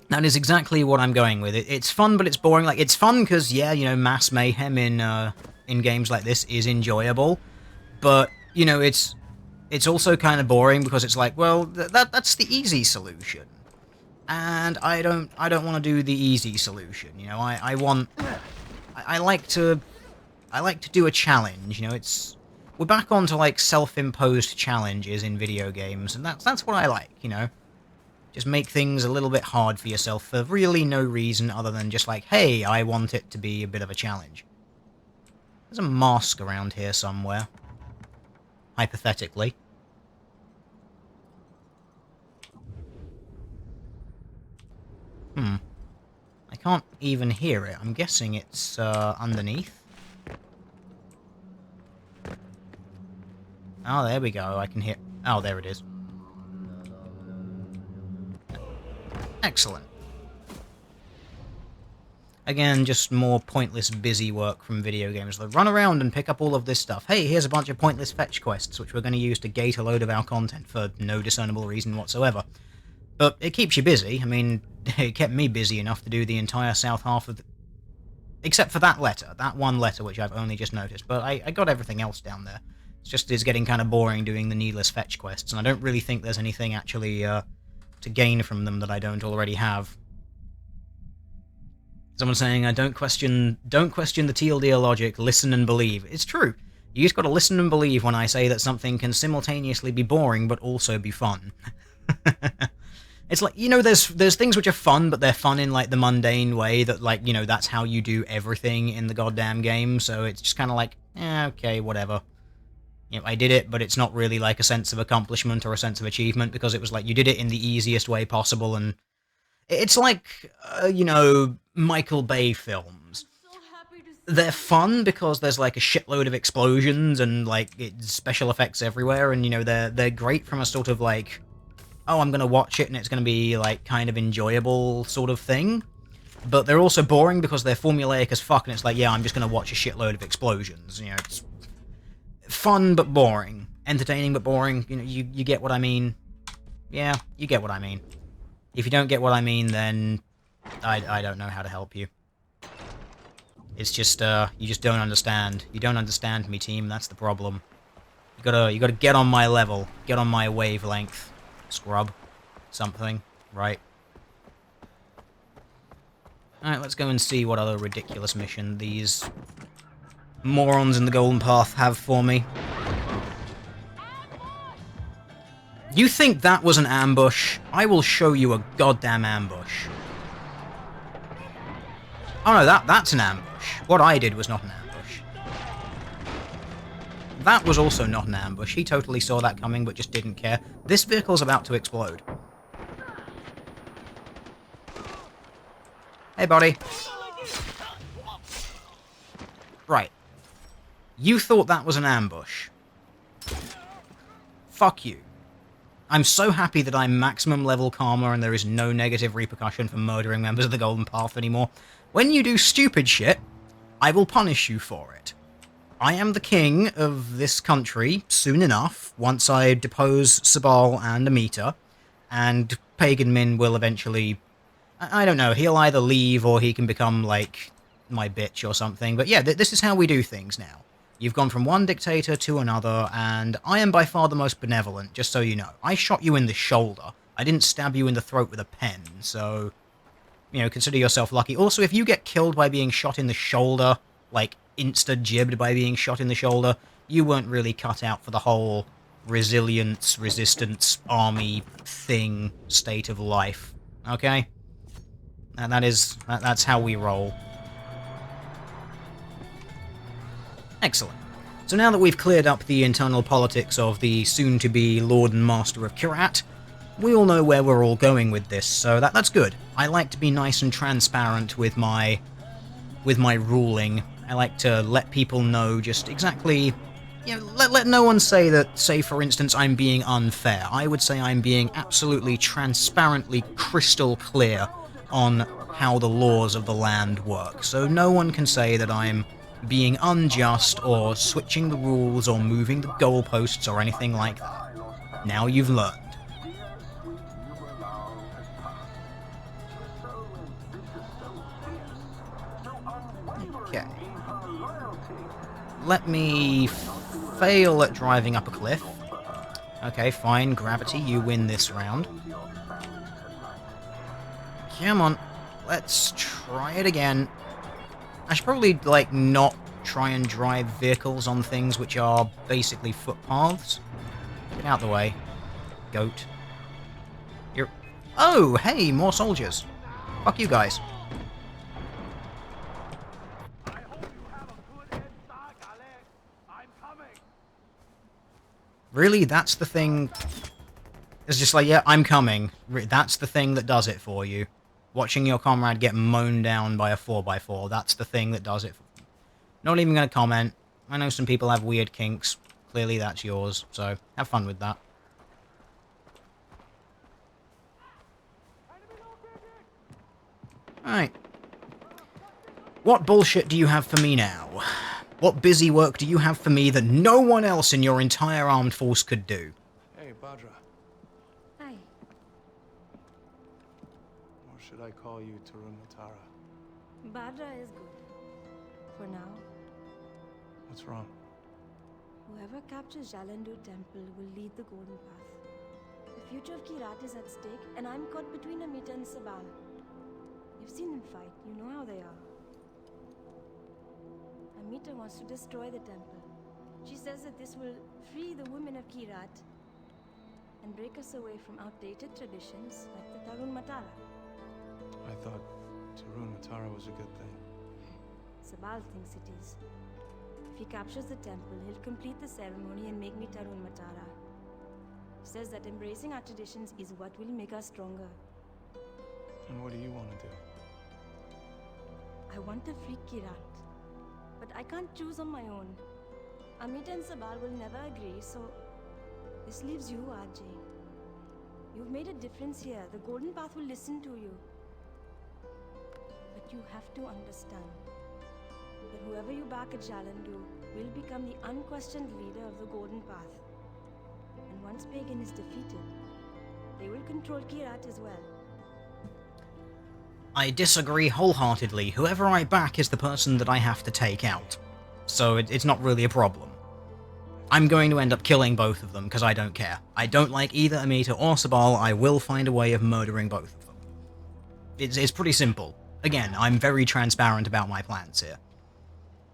That is exactly what I'm going with. It's fun but it's boring. Like, it's fun because, yeah, you know, mass mayhem in games like this is enjoyable. But, you know, it's also kind of boring because it's like, well, that's the easy solution. And I don't want to do the easy solution. You know, I like to do a challenge. You know, we're back onto like self-imposed challenges in video games, and that's what I like. You know, just make things a little bit hard for yourself for really no reason other than just like, hey, I want it to be a bit of a challenge. There's a mask around here somewhere. Hypothetically. I can't even hear it. I'm guessing it's underneath. Oh, there we go. I can hear... Oh, there it is. Excellent. Again, just more pointless busy work from video games. They run around and pick up all of this stuff. Hey, here's a bunch of pointless fetch quests, which we're going to use to gate a load of our content for no discernible reason whatsoever. But it keeps you busy. I mean, it kept me busy enough to do the entire south half of the... Except for that letter. That one letter, which I've only just noticed. But I got everything else down there. It's getting kind of boring doing the needless fetch quests, and I don't really think there's anything actually to gain from them that I don't already have. Someone saying, don't question the TLDR logic, listen and believe. It's true. You just gotta listen and believe when I say that something can simultaneously be boring, but also be fun. It's like, you know, there's things which are fun, but they're fun in, like, the mundane way that, like, you know, that's how you do everything in the goddamn game, so it's just kind of like, okay, whatever. You know, I did it, but it's not really, like, a sense of accomplishment or a sense of achievement, because it was like, you did it in the easiest way possible, and it's like, you know, Michael Bay films. They're fun because there's, like, a shitload of explosions and, like, special effects everywhere, and, you know, they're great from a sort of, like... oh, I'm going to watch it and it's going to be, like, kind of enjoyable sort of thing. But they're also boring because they're formulaic as fuck, and it's like, yeah, I'm just going to watch a shitload of explosions. You know, it's fun but boring. Entertaining but boring. You know, you get what I mean? Yeah, you get what I mean. If you don't get what I mean, then I don't know how to help you. It's just, you just don't understand. You don't understand me, team, that's the problem. You gotta get on my level. Get on my wavelength. Scrub. Something. Right. Alright, let's go and see what other ridiculous mission these morons in the Golden Path have for me. You think that was an ambush? I will show you a goddamn ambush. Oh no, that's an ambush. What I did was not an ambush. That was also not an ambush. He totally saw that coming, but just didn't care. This vehicle's about to explode. Hey, buddy. Right. You thought that was an ambush. Fuck you. I'm so happy that I'm maximum level karma and there is no negative repercussion for murdering members of the Golden Path anymore. When you do stupid shit, I will punish you for it. I am the king of this country soon enough, once I depose Sabal and Amita, and Pagan Min will eventually... I don't know, he'll either leave or he can become, like, my bitch or something. But yeah, this is how we do things now. You've gone from one dictator to another, and I am by far the most benevolent, just so you know. I shot you in the shoulder. I didn't stab you in the throat with a pen, so... You know, consider yourself lucky. Also, if you get killed by being shot in the shoulder, like, insta-jibbed by being shot in the shoulder, you weren't really cut out for the whole resilience, resistance, army thing, state of life. Okay? And that's how we roll. Excellent. So now that we've cleared up the internal politics of the soon-to-be Lord and Master of Kyrat, we all know where we're all going with this, so that's good. I like to be nice and transparent with my ruling. I like to let people know just exactly... You know, let no one say that, say for instance, I'm being unfair. I would say I'm being absolutely transparently crystal clear on how the laws of the land work, so no one can say that I'm being unjust or switching the rules or moving the goalposts or anything like that. Now you've learned. Okay. Let me fail at driving up a cliff. Okay, fine, gravity, you win this round. Come on, let's try it again. I should probably, like, not try and drive vehicles on things which are basically footpaths. Get out the way. Goat. You're... Oh, hey, more soldiers. Fuck you guys. Really? That's the thing... It's just like, yeah, I'm coming. That's the thing that does it for you. Watching your comrade get mown down by a 4x4, that's the thing that does it. Not even going to comment. I know some people have weird kinks. Clearly that's yours, so have fun with that. Alright. What bullshit do you have for me now? What busy work do you have for me that no one else in your entire armed force could do? Hey, Badra. Hi. Or should I call you Tarun Matara? Badra is good. For now. What's wrong? Whoever captures Jalandur Temple will lead the Golden Path. The future of Kyrat is at stake, and I'm caught between Amita and Sabal. You've seen them fight. You know how they are. Amita wants to destroy the temple. She says that this will free the women of Kyrat and break us away from outdated traditions like the Tarun Matara. I thought Tarun Matara was a good thing. Sabal thinks it is. If he captures the temple, he'll complete the ceremony and make me Tarun Matara. He says that embracing our traditions is what will make us stronger. And what do you want to do? I want to free Kyrat, but I can't choose on my own. Amita and Sabal will never agree, so this leaves you, RJ. You've made a difference here. The Golden Path will listen to you. But you have to understand that whoever you back at Jalandur will become the unquestioned leader of the Golden Path. And once Pagan is defeated, they will control Kyrat as well. I disagree wholeheartedly. Whoever I back is the person that I have to take out. So it's not really a problem. I'm going to end up killing both of them, because I don't care. I don't like either Amita or Sabal. I will find a way of murdering both of them. It's pretty simple. Again, I'm very transparent about my plans here.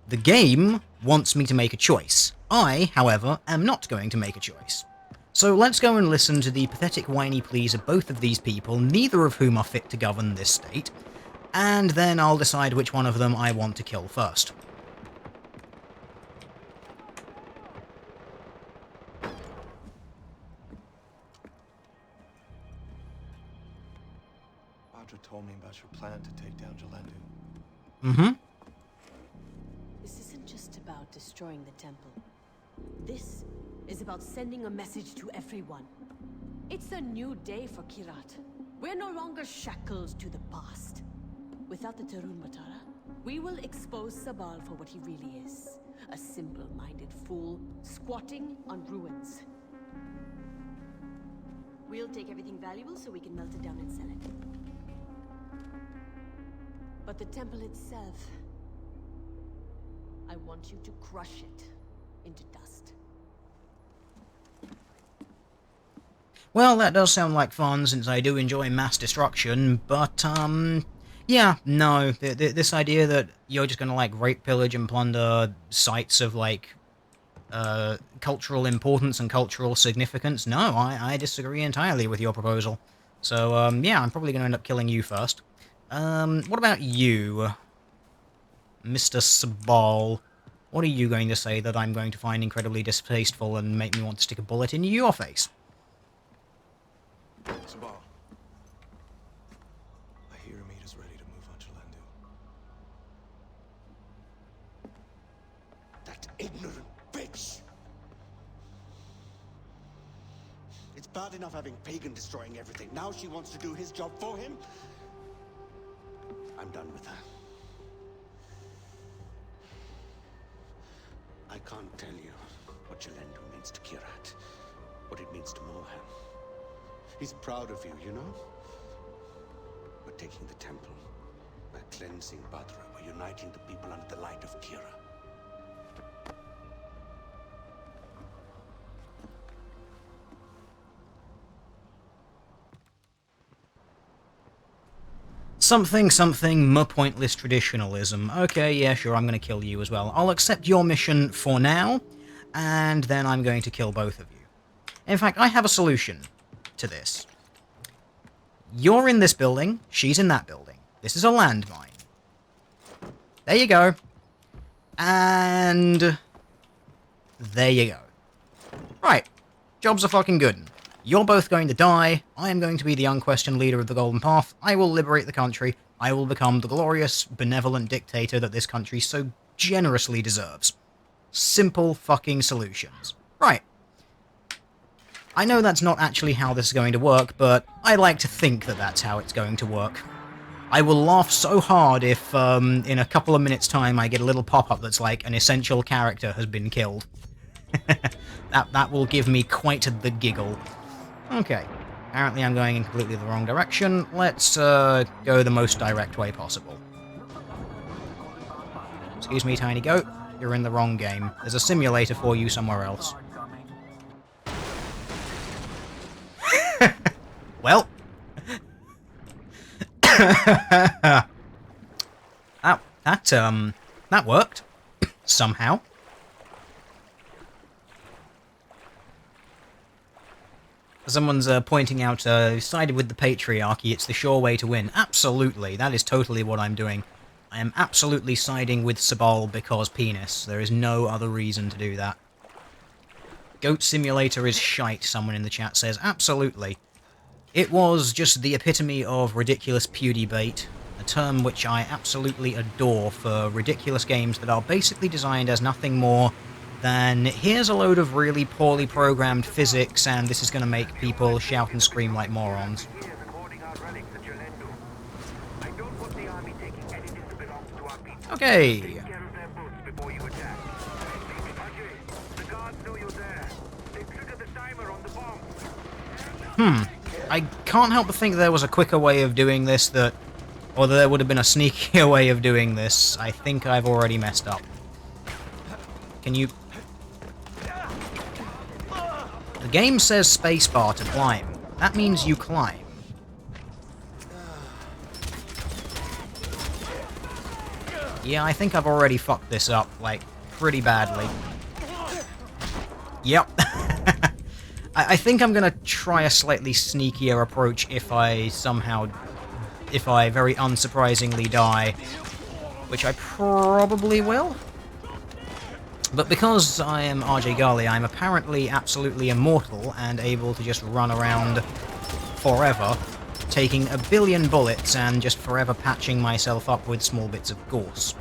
The game wants me to make a choice. I, however, am not going to make a choice. So let's go and listen to the pathetic whiny pleas of both of these people, neither of whom are fit to govern this state, and then I'll decide which one of them I want to kill first. Badra told me about your plan to take down Jalandur. Mm-hmm. This isn't just about destroying the temple. This is about sending a message to everyone. It's a new day for Kyrat. We're no longer shackled to the past. Without the Tarun Matara, We will expose Sabal for what he really is. A simple-minded fool, squatting on ruins. We'll take everything valuable so we can melt it down and sell it. But the temple itself... I want you to crush it into dust. Well, that does sound like fun, since I do enjoy mass destruction, but, yeah, no. This idea that you're just gonna, like, rape, pillage, and plunder sites of, like, cultural importance and cultural significance, no, I disagree entirely with your proposal. So, yeah, I'm probably gonna end up killing you first. What about you, Mr. Sabal? What are you going to say that I'm going to find incredibly distasteful and make me want to stick a bullet in your face? Sabal. I hear Amita's ready to move on Jalendu. That ignorant bitch! It's bad enough having Pagan destroying everything. Now she wants to do his job for him? I'm done with her. I can't tell you what Jalendu means to Kirat, what it means to Mohan. He's proud of you, you know? We're taking the temple. We're cleansing Badra. We're uniting the people under the light of Kira. Something, pointless traditionalism. Okay, yeah, sure, I'm gonna kill you as well. I'll accept your mission for now, and then I'm going to kill both of you. In fact, I have a solution to this. You're in this building, she's in that building. This is a landmine. There you go. And... there you go. Right. Jobs are fucking good. You're both going to die. I am going to be the unquestioned leader of the Golden Path. I will liberate the country. I will become the glorious, benevolent dictator that this country so generously deserves. Simple fucking solutions. Right. I know that's not actually how this is going to work, but I like to think that that's how it's going to work. I will laugh so hard if, in a couple of minutes' time, I get a little pop-up that's like, an essential character has been killed. That will give me quite the giggle. Okay. Apparently I'm going in completely the wrong direction. Let's, go the most direct way possible. Excuse me, tiny goat. You're in the wrong game. There's a simulator for you somewhere else. Well. that worked. Somehow. Someone's pointing out, sided with the patriarchy, it's the sure way to win. Absolutely, that is totally what I'm doing. I am absolutely siding with Sabal because penis. There is no other reason to do that. Goat Simulator is shite, someone in the chat says. Absolutely. It was just the epitome of ridiculous PewDieBait, a term which I absolutely adore for ridiculous games that are basically designed as nothing more than here's a load of really poorly programmed physics and this is going to make people shout and scream like morons. Okay. I can't help but think there was a quicker way of doing this or that there would have been a sneakier way of doing this. I think I've already messed up. Can you... The game says spacebar to climb. That means you climb. Yeah, I think I've already fucked this up, like, pretty badly. Yep. I think I'm gonna try a slightly sneakier approach if I very unsurprisingly die. Which I probably will. But because I am RJ Ghali, I'm apparently absolutely immortal and able to just run around forever, taking a billion bullets and just forever patching myself up with small bits of gorse.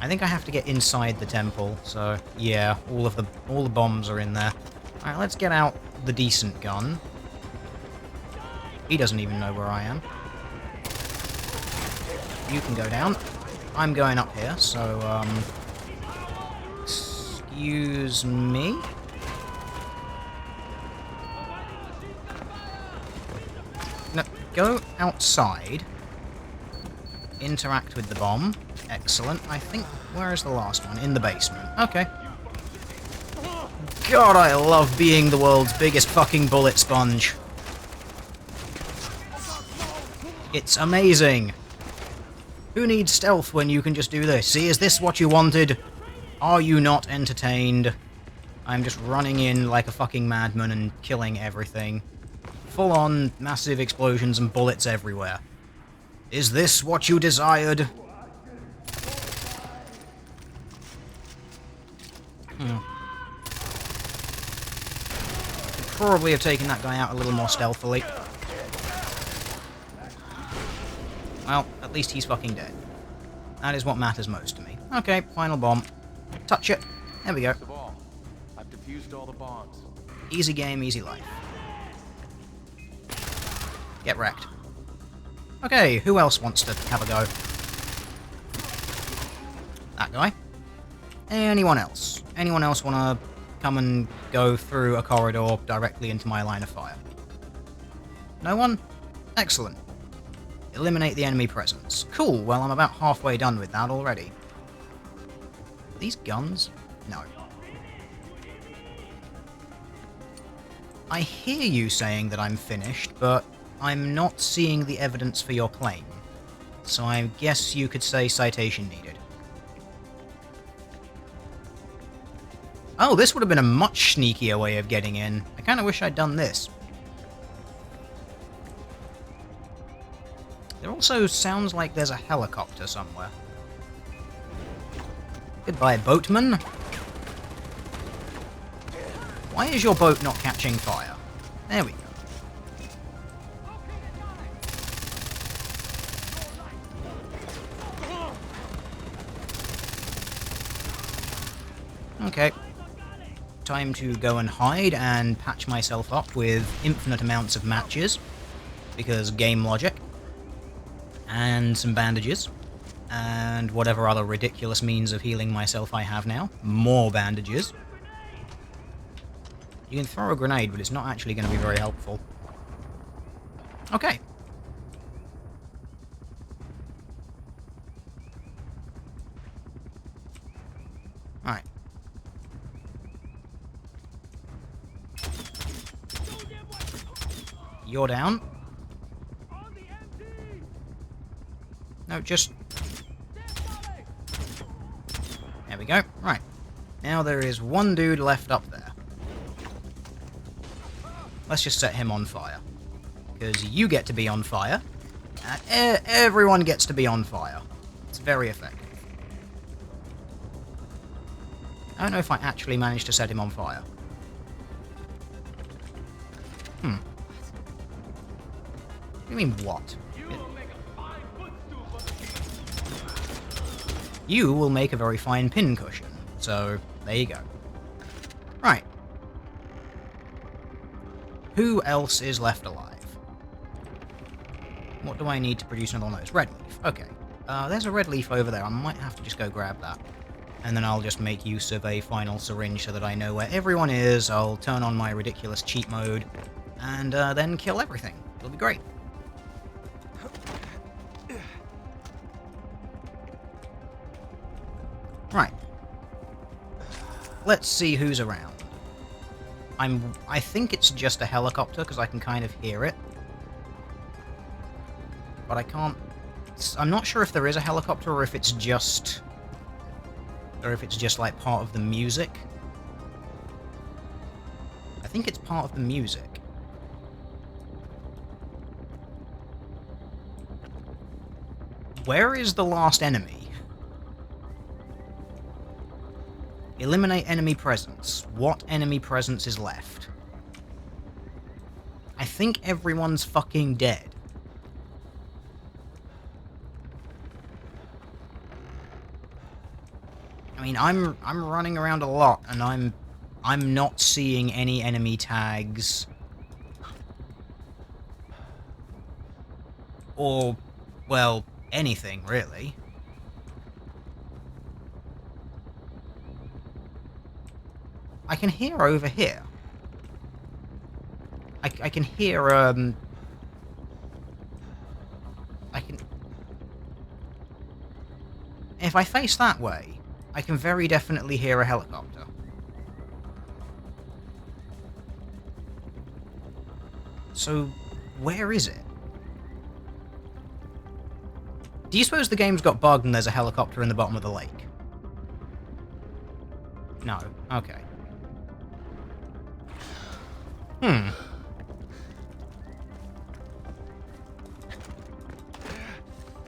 I think I have to get inside the temple, so yeah, all the bombs are in there. Alright, let's get out the decent gun. He doesn't even know where I am. You can go down. I'm going up here, so, excuse me? No, go outside. Interact with the bomb. Excellent. I think... Where is the last one? In the basement. Okay. God, I love being the world's biggest fucking bullet sponge. It's amazing. Who needs stealth when you can just do this? See, is this what you wanted? Are you not entertained? I'm just running in like a fucking madman and killing everything. Full on massive explosions and bullets everywhere. Is this what you desired? Could probably have taken that guy out a little more stealthily. Well, at least he's fucking dead. That is what matters most to me. Okay, final bomb. Touch it. There we go. I've defused all the bombs. Easy game, easy life. Get wrecked. Okay, who else wants to have a go? That guy. Anyone else? Anyone else want to come and go through a corridor directly into my line of fire? No one? Excellent. Eliminate the enemy presence. Cool, well I'm about halfway done with that already. Are these guns? No. I hear you saying that I'm finished, but I'm not seeing the evidence for your claim. So I guess you could say citation needed. Oh, this would have been a much sneakier way of getting in. I kind of wish I'd done this. There also sounds like there's a helicopter somewhere. Goodbye, boatman. Why is your boat not catching fire? There we go. Okay. Time to go and hide and patch myself up with infinite amounts of matches. Because game logic. And some bandages. And whatever other ridiculous means of healing myself I have now. More bandages. You can throw a grenade, but it's not actually going to be very helpful. Okay. Alright. You're down. No, just... There we go. Right. Now there is one dude left up there. Let's just set him on fire. Because you get to be on fire. And everyone gets to be on fire. It's very effective. I don't know if I actually managed to set him on fire. What do you mean, what? You will make a very fine pincushion. So, there you go. Right. Who else is left alive? What do I need to produce another one of those? Red leaf. Okay. There's a red leaf over there. I might have to just go grab that. And then I'll just make use of a final syringe so that I know where everyone is. I'll turn on my ridiculous cheat mode. And then kill everything. It'll be great. Right. Let's see who's around. I think it's just a helicopter, because I can kind of hear it. But I can't... I'm not sure if there is a helicopter, or if it's just... like, part of the music. I think it's part of the music. Where is the last enemy? Eliminate enemy presence. What enemy presence is left? I think everyone's fucking dead. I mean, I'm running around a lot, and I'm not seeing any enemy tags. Or, well, anything, really. I can hear over here. I can hear, I can... If I face that way, I can very definitely hear a helicopter. So, where is it? Do you suppose the game's got bugged and there's a helicopter in the bottom of the lake? No. Okay.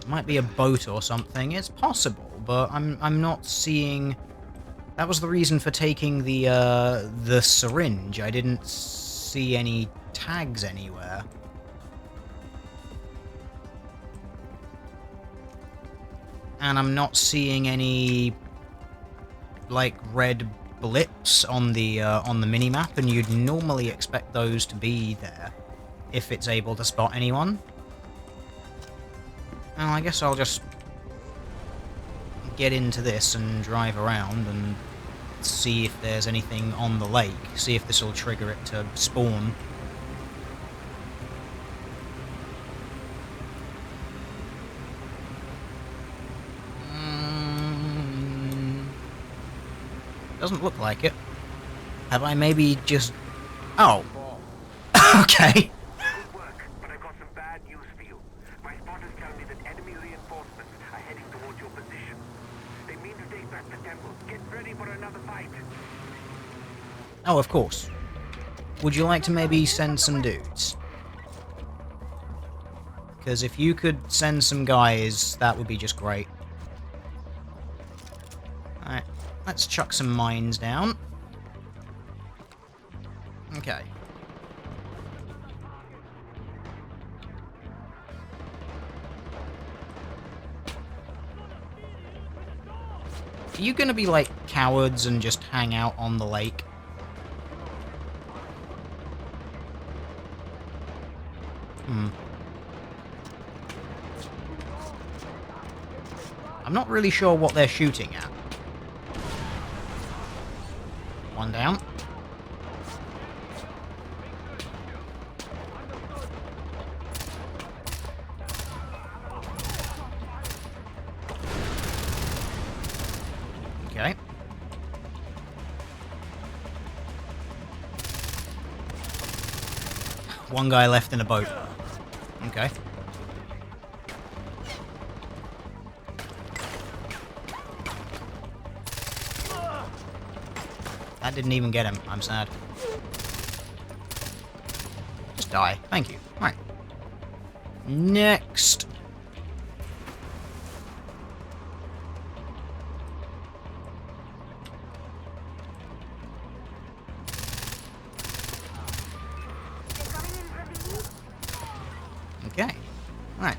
Might be a boat or something. It's possible, but I'm not seeing... That was the reason for taking the syringe. I didn't see any tags anywhere. And I'm not seeing any, like, red blips on the minimap, and you'd normally expect those to be there if it's able to spot anyone. Well, I guess I'll just get into this and drive around and see if there's anything on the lake, see if this will trigger it to spawn. Doesn't look like it. Have I maybe just... Oh. Okay. Good work, but I've got some bad news for you. My spotters tell me that enemy reinforcements are heading towards your position. They mean to take back the temple. Get ready for another fight. Oh, of course. Would you like to maybe send some dudes? Because if you could send some guys, that would be just great. Alright, let's chuck some mines down. Okay. Are you gonna be like cowards and just hang out on the lake? I'm not really sure what they're shooting at. One down. Okay. One guy left in a boat. Okay. That didn't even get him. I'm sad. Just die. Thank you. Alright. Next. Okay. Alright.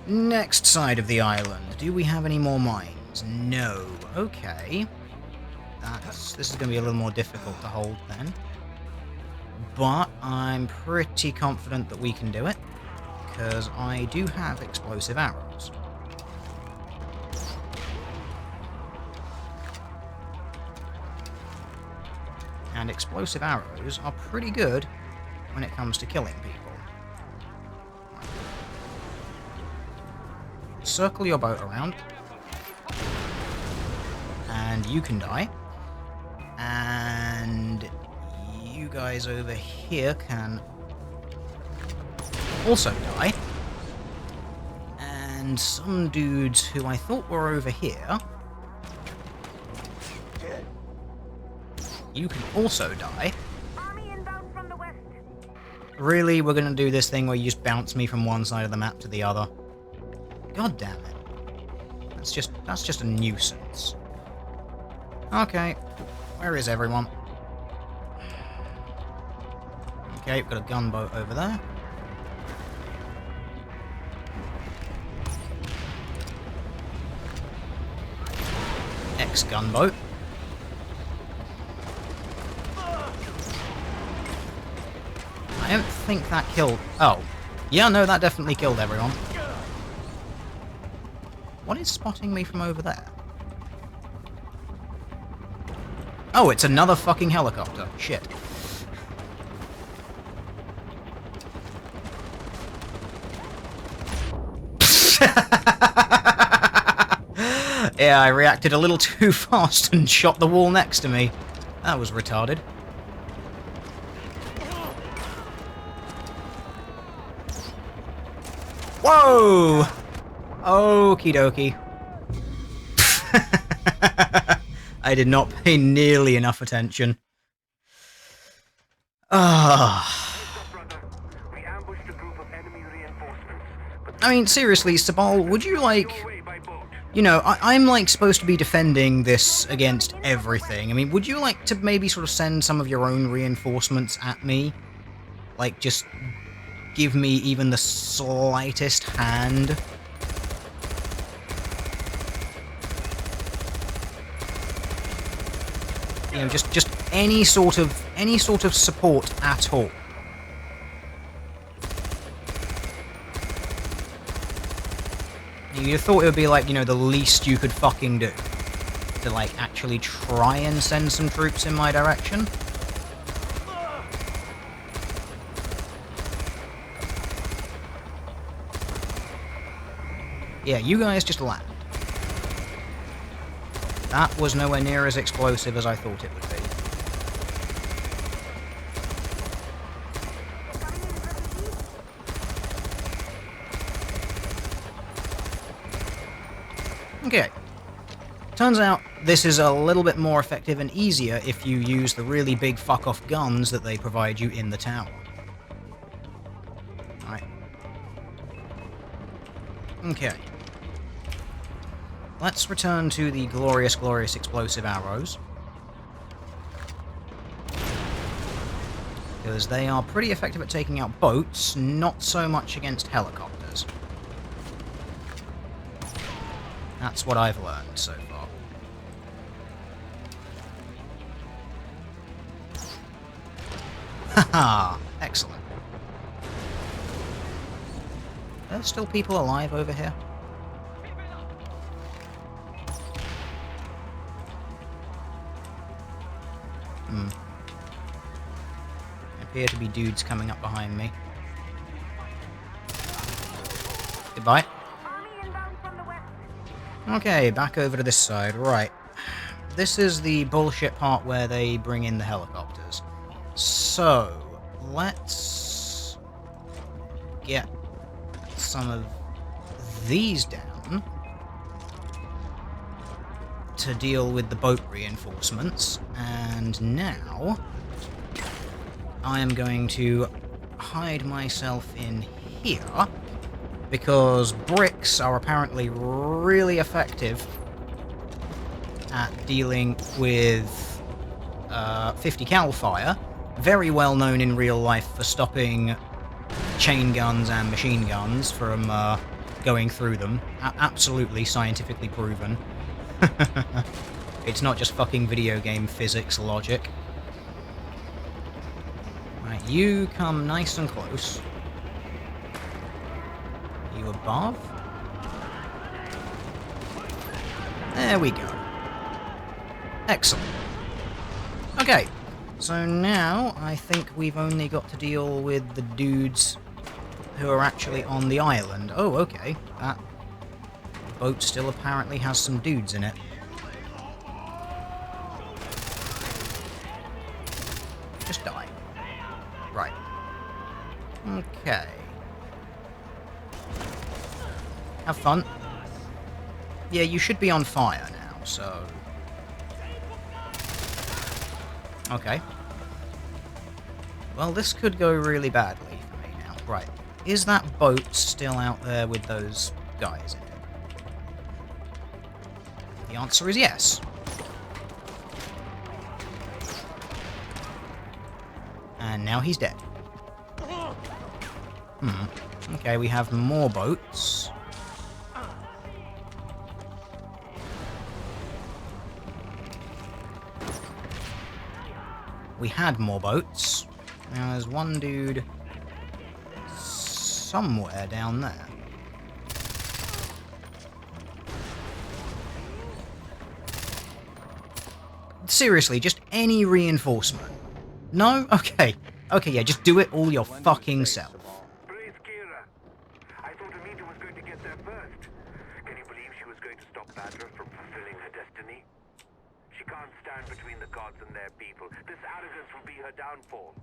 Next side of the island. Do we have any more mines? No. Okay. This is going to be a little more difficult to hold then. But I'm pretty confident that we can do it, because I do have explosive arrows. And explosive arrows are pretty good when it comes to killing people. Circle your boat around. And you can die. And you guys over here can also die. And some dudes who I thought were over here, you can also die. Army inbound from the west. Really? We're gonna do this thing where you just bounce me from one side of the map to the other? God damn it. That's just a nuisance. Okay. Where is everyone? Okay, we've got a gunboat over there. Ex-gunboat. I don't think that killed... Oh. Yeah, no, that definitely killed everyone. What is spotting me from over there? Oh, it's another fucking helicopter. Shit. Yeah, I reacted a little too fast and shot the wall next to me. That was retarded. Whoa! Okie dokie. I did not pay nearly enough attention. We ambushed a group of enemy reinforcements. But I mean, seriously, Sabal, would you like... away by boat. You know, I'm like supposed to be defending this against everything. I mean, would you like to maybe sort of send some of your own reinforcements at me? Like, just give me even the slightest hand? You know, just any sort of support at all. You'd have thought it would be like, you know, the least you could fucking do. To, like, actually try and send some troops in my direction. Yeah, you guys just land. That was nowhere near as explosive as I thought it would be. Okay. Turns out this is a little bit more effective and easier if you use the really big fuck-off guns that they provide you in the tower. Alright. Okay. Let's return to the glorious, glorious explosive arrows. Because they are pretty effective at taking out boats, not so much against helicopters. That's what I've learned so far. Haha! Excellent. Are there still people alive over here? There appear to be dudes coming up behind me. Goodbye. Okay, back over to this side. Right. This is the bullshit part where they bring in the helicopters. So, let's get some of these down to deal with the boat reinforcements. And now, I am going to hide myself in here, because bricks are apparently really effective at dealing with 50 cal fire. Very well known in real life for stopping chain guns and machine guns from going through them. Absolutely scientifically proven. It's not just fucking video game physics logic. Right, you come nice and close. You above? There we go. Excellent. Okay, so now I think we've only got to deal with the dudes who are actually on the island. Oh, okay. That boat still apparently has some dudes in it. Just die. Right. Okay. Have fun. Yeah, you should be on fire now, so... Okay. Well, this could go really badly for me now. Right. Is that boat still out there with those guys in it? The answer is yes. And now he's dead. Okay, we have more boats. We had more boats. Now there's one dude somewhere down there. Seriously, just any reinforcement. No? Okay. Okay, yeah, just do it all your fucking self. Please, Kira. I thought Amita was going to get there first. Can you believe she was going to stop Badra from fulfilling her destiny? She can't stand between the gods and their people. This arrogance will be her downfall.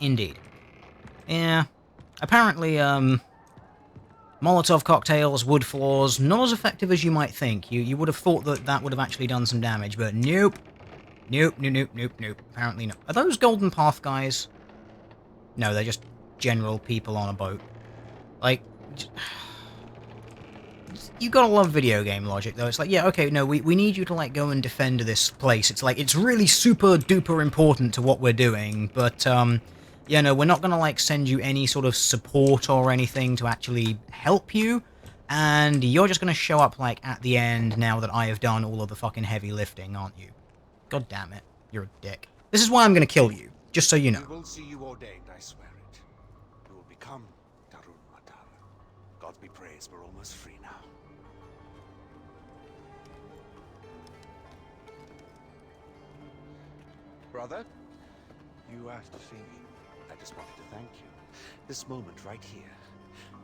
Indeed. Yeah. Apparently, Molotov cocktails, wood floors, not as effective as you might think. You would have thought that that would have actually done some damage, but nope. Nope, nope, nope, nope, nope. Apparently not. Are those Golden Path guys? No, they're just general people on a boat. Like, you gotta love video game logic, though. It's like, yeah, okay, no, we need you to, like, go and defend this place. It's like, it's really super duper important to what we're doing, but, yeah, no, we're not gonna, like, send you any sort of support or anything to actually help you, and you're just gonna show up, like, at the end now that I have done all of the fucking heavy lifting, aren't you? God damn it. You're a dick. This is why I'm gonna kill you, just so you know. We will see you ordained, I swear it. You will become Darun Matar. God be praised, we're almost free now. Brother? You asked to see me. I just wanted to thank you. This moment right here,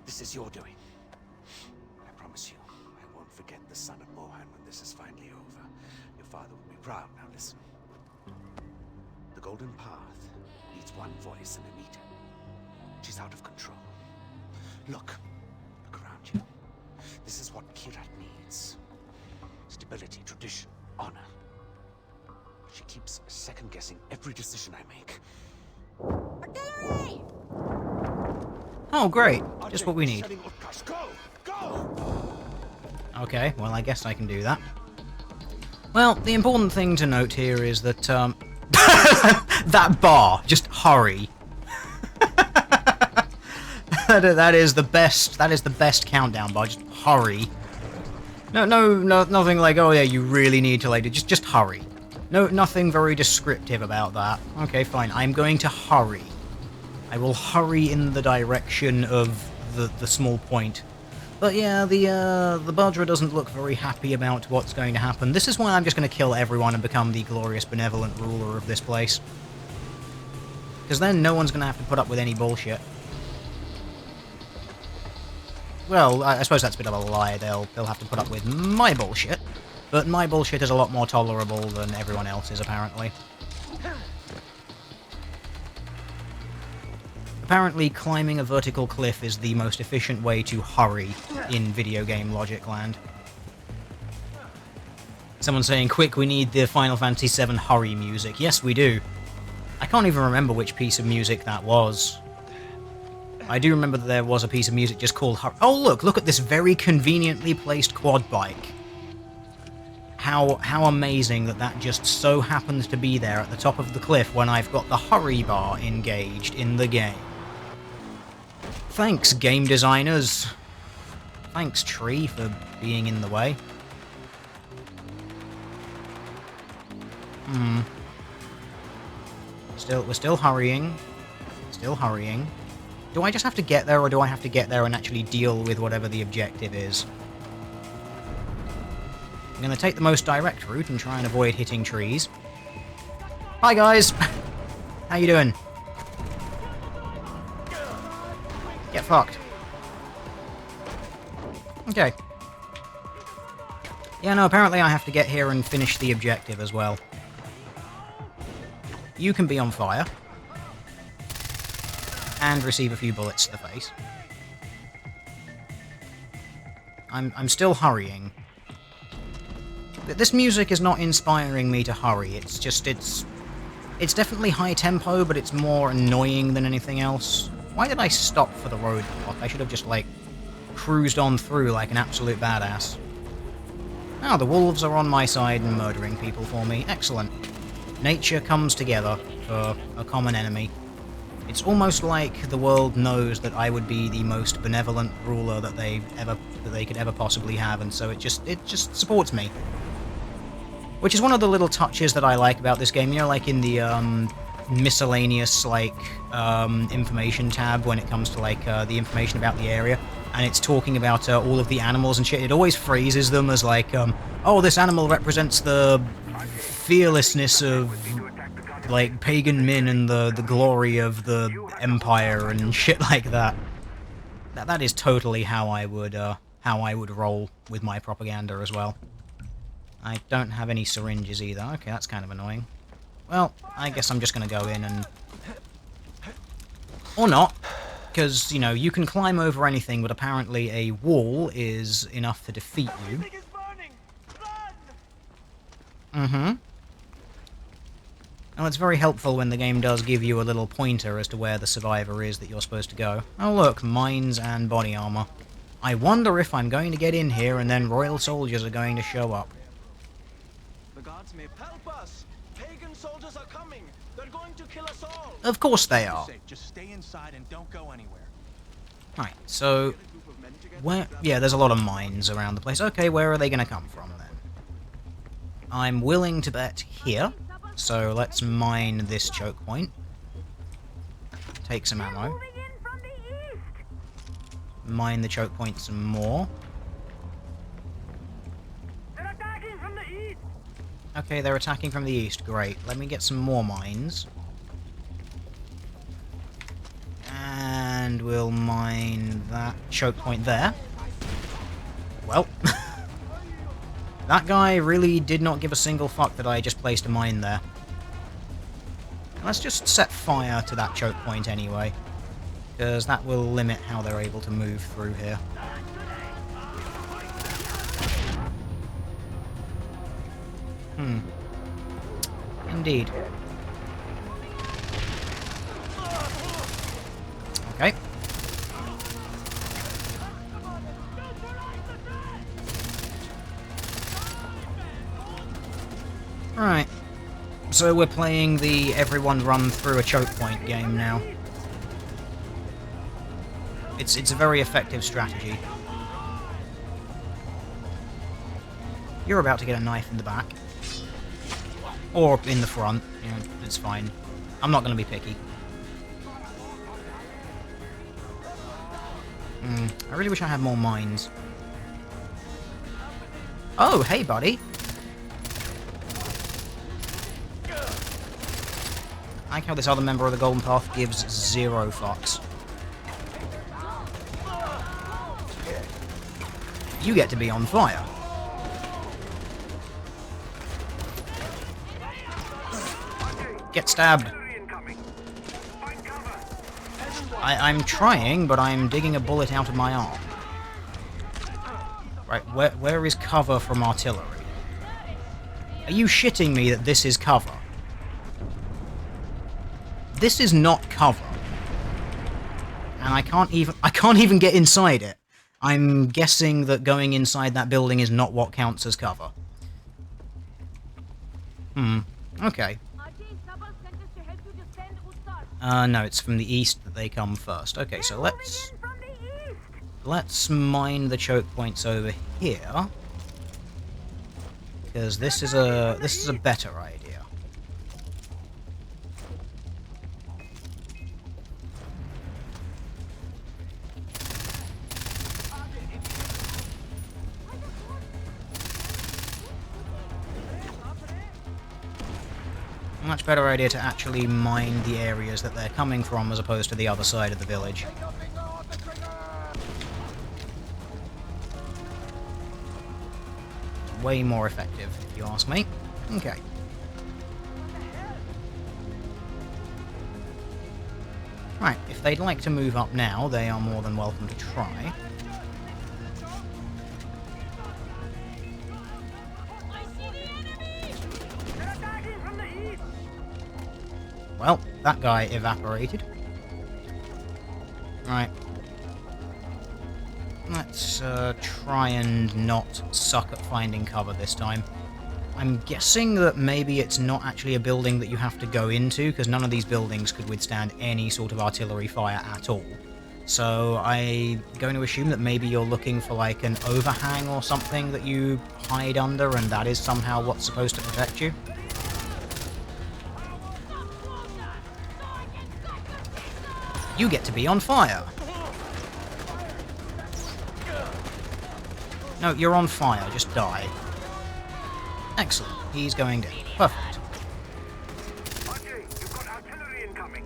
this is your doing. I promise you, I won't forget the son of Mohan when this is finally over. Your father will be proud. Now listen. The Golden Path needs one voice in Amita. She's out of control. Look around you. This is what Kirat needs. Stability, tradition, honor. She keeps second-guessing every decision I make. Artillery! Oh, great. Just what we need. Go! Go! Okay, well, I guess I can do that. Well, the important thing to note here is that, that bar, just hurry. that is the best countdown bar, just hurry. No, nothing like, oh yeah, you really need to, like, just hurry. No, nothing very descriptive about that. Okay, fine, I'm going to hurry. I will hurry in the direction of the small point. But yeah, the Badra doesn't look very happy about what's going to happen. This is why I'm just going to kill everyone and become the glorious, benevolent ruler of this place. Because then no one's going to have to put up with any bullshit. Well, I suppose that's a bit of a lie. They'll have to put up with my bullshit. But my bullshit is a lot more tolerable than everyone else's, apparently. Apparently, climbing a vertical cliff is the most efficient way to hurry in video game logic land. Someone's saying, quick, we need the Final Fantasy VII hurry music. Yes, we do. I can't even remember which piece of music that was. I do remember that there was a piece of music just called hurry. Oh, look at this very conveniently placed quad bike. How amazing that just so happens to be there at the top of the cliff when I've got the hurry bar engaged in the game. Thanks, game designers. Thanks, tree, for being in the way. We're still hurrying. Still hurrying. Do I just have to get there, or do I have to get there and actually deal with whatever the objective is? I'm going to take the most direct route and try and avoid hitting trees. Hi, guys! How you doing? Get fucked. Okay. Yeah, no, apparently I have to get here and finish the objective as well. You can be on fire. And receive a few bullets to the face. I'm still hurrying. This music is not inspiring me to hurry. It's just, it's definitely high tempo, but it's more annoying than anything else. Why did I stop for the roadblock? I should have just, like, cruised on through like an absolute badass. Oh, the wolves are on my side and murdering people for me. Excellent. Nature comes together for a common enemy. It's almost like the world knows that I would be the most benevolent ruler that they could ever possibly have, and so it just supports me. Which is one of the little touches that I like about this game, you know, like in the miscellaneous, like, information tab when it comes to, like, the information about the area, and it's talking about all of the animals and shit. It always phrases them as, like, oh, this animal represents the fearlessness of, like, pagan Min and the glory of the Empire and shit like that. That is totally how I would roll with my propaganda as well. I don't have any syringes either. Okay, that's kind of annoying. Well, I guess I'm just gonna go in and... Or not, because, you know, you can climb over anything, but apparently a wall is enough to defeat you. Mm-hmm. Well, it's very helpful when the game does give you a little pointer as to where the survivor is that you're supposed to go. Oh look, mines and body armor. I wonder if I'm going to get in here and then royal soldiers are going to show up. The gods may help us. Pagan soldiers are coming. They're going to kill us all. Of course they are. Just stay inside and don't go anywhere. Right, so... where... yeah, there's a lot of mines around the place. Okay, where are they going to come from then? I'm willing to bet here. So let's mine this choke point. Take some ammo. Mine the choke point some more. Okay, they're attacking from the east. Great. Let me get some more mines. And we'll mine that choke point there. Well... that guy really did not give a single fuck that I just placed a mine there. Let's just set fire to that choke point anyway, because that will limit how they're able to move through here. Indeed. Okay. Right, so we're playing the everyone run through a choke point game now. It's a very effective strategy. You're about to get a knife in the back. Or in the front, you know, it's fine. I'm not going to be picky. I really wish I had more mines. Oh, hey buddy! I like how this other member of the Golden Path gives 0 fucks. You get to be on fire. Get stabbed. I'm trying, but I'm digging a bullet out of my arm. Right, where is cover from artillery? Are you shitting me that this is cover? This is not cover. And I can't even get inside it. I'm guessing that going inside that building is not what counts as cover. Okay. No, it's from the east that they come first. Okay, so let's mine the choke points over here, because this is a better idea. Much better idea to actually mine the areas that they're coming from as opposed to the other side of the village. Way more effective, if you ask me. Okay. Right, if they'd like to move up now, they are more than welcome to try. Well, that guy evaporated. Right. Let's try and not suck at finding cover this time. I'm guessing that maybe it's not actually a building that you have to go into, because none of these buildings could withstand any sort of artillery fire at all. So I'm going to assume that maybe you're looking for like an overhang or something that you hide under, and that is somehow what's supposed to protect you. You get to be on fire. No, you're on fire. Just die. Excellent. He's going down. Perfect.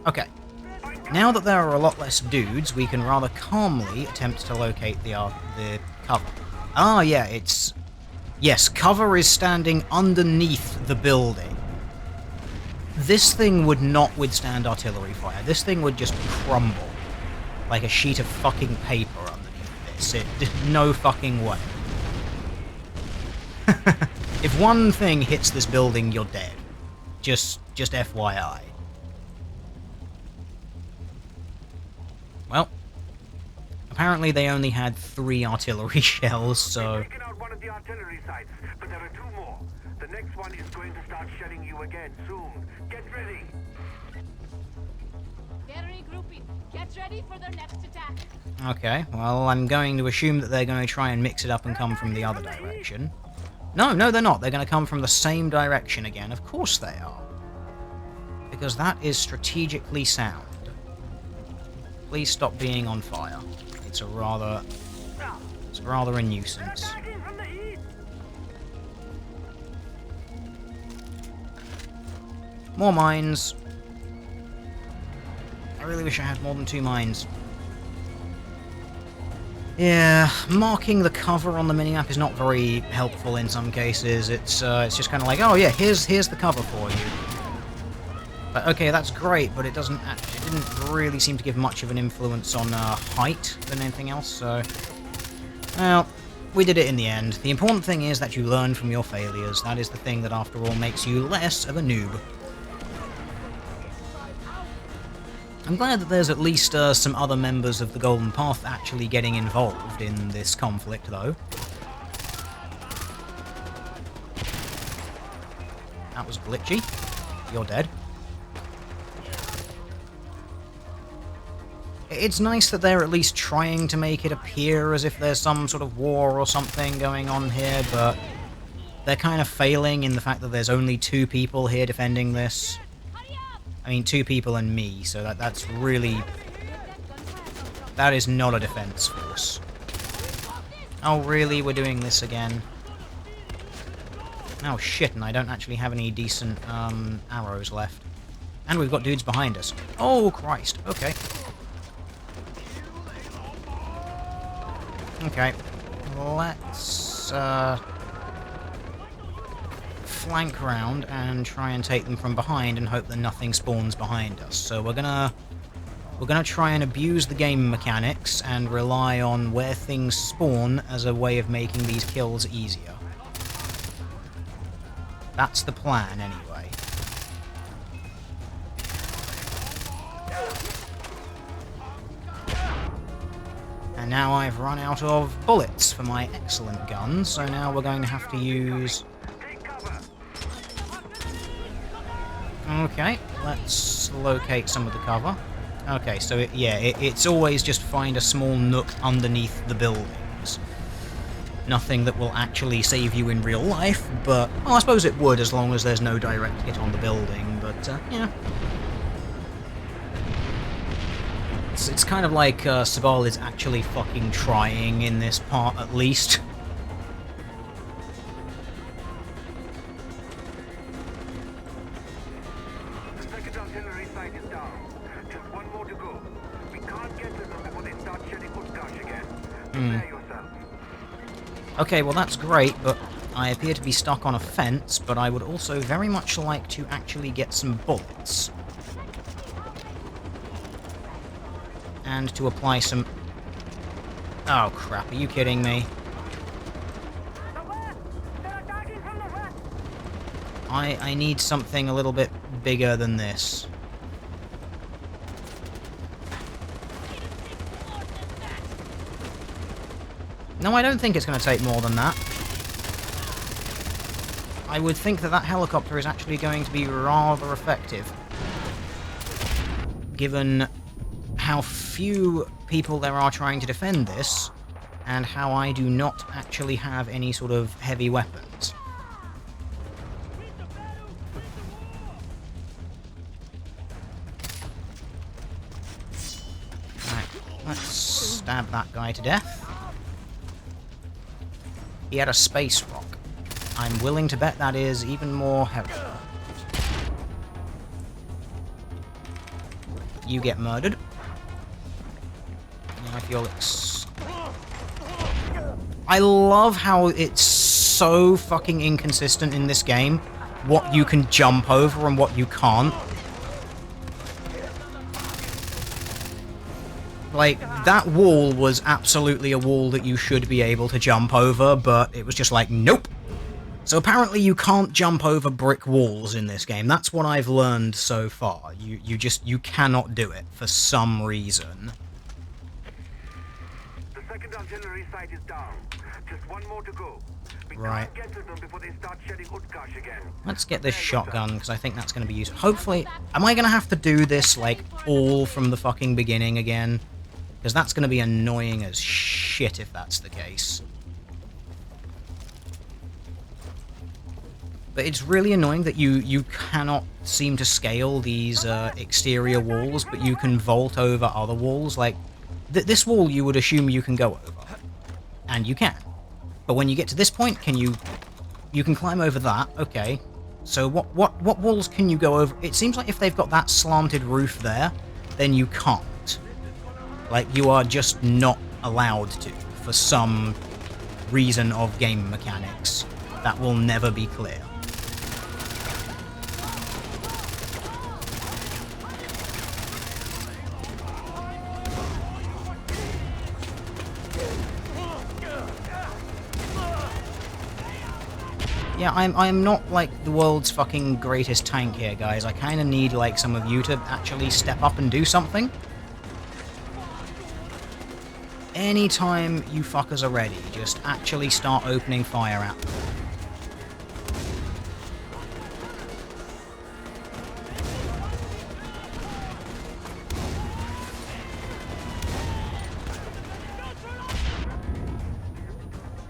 Okay. Now that there are a lot less dudes, we can rather calmly attempt to locate the cover. Ah, yeah, it's... Yes, cover is standing underneath the building. This thing would not withstand artillery fire. This thing would just crumble like a sheet of fucking paper underneath this. No fucking way. If one thing hits this building, you're dead. Just FYI. Well, apparently they only had 3 artillery shells, so... Taken out one of the artillery sites, but there are 2 more. The next one is going to start shelling you again soon. Get ready. They're regrouping. Get ready for their next attack. Okay, well, I'm going to assume that they're going to try and mix it up and come from the other direction. No, they're not. They're going to come from the same direction again. Of course they are. Because that is strategically sound. Please stop being on fire. It's rather a nuisance. More mines. I really wish I had more than 2 mines. Yeah, marking the cover on the minimap is not very helpful in some cases. It's just kind of like, oh yeah, here's the cover for you. But okay, that's great, but it didn't really seem to give much of an influence on height than anything else. So, well, we did it in the end. The important thing is that you learn from your failures. That is the thing that, after all, makes you less of a noob. I'm glad that there's at least some other members of the Golden Path actually getting involved in this conflict, though. That was glitchy. You're dead. It's nice that they're at least trying to make it appear as if there's some sort of war or something going on here, but they're kind of failing in the fact that there's only 2 people here defending this. I mean, 2 people and me, so that's really... That is not a defense force. Oh, really? We're doing this again? Oh, shit, and I don't actually have any decent arrows left. And we've got dudes behind us. Oh, Christ. Okay. Okay. Let's flank round and try and take them from behind and hope that nothing spawns behind us. So we're gonna try and abuse the game mechanics and rely on where things spawn as a way of making these kills easier. That's the plan, anyway. And now I've run out of bullets for my excellent gun, so now we're going to have to use... Okay, let's locate some of the cover. Okay, so it's always just find a small nook underneath the buildings. Nothing that will actually save you in real life, but... Well, I suppose it would, as long as there's no direct hit on the building, but, yeah. It's kind of like Sabal is actually fucking trying in this part, at least. Okay, well that's great, but I appear to be stuck on a fence, but I would also very much like to actually get some bullets. And to apply some... Oh crap, are you kidding me? I need something a little bit bigger than this. No, I don't think it's going to take more than that. I would think that that helicopter is actually going to be rather effective. Given how few people there are trying to defend this, and how I do not actually have any sort of heavy weapons. Right, let's stab that guy to death. He had a space rock. I'm willing to bet that is even more heavy. You get murdered. I feel I love how it's so fucking inconsistent in this game, what you can jump over and what you can't. Like, that wall was absolutely a wall that you should be able to jump over, but it was just like, nope. So apparently you can't jump over brick walls in this game. That's what I've learned so far. You cannot do it for some reason. The second artillery site is down. Just one more to go. We Right. can't get to them before they start shedding Utkash again. Let's get this shotgun, because I think that's going to be useful. Hopefully, am I going to have to do this, like, all from the fucking beginning again? Because that's going to be annoying as shit if that's the case. But it's really annoying that you cannot seem to scale these exterior walls, but you can vault over other walls. Like, this wall you would assume you can go over. And you can. But when you get to this point, you can climb over that, okay. So what walls can you go over? It seems like if they've got that slanted roof there, then you can't. Like, you are just not allowed to, for some reason of game mechanics. That will never be clear. Yeah, I'm not, like, the world's fucking greatest tank here, guys. I kind of need, like, some of you to actually step up and do something. Anytime you fuckers are ready, just actually start opening fire at them.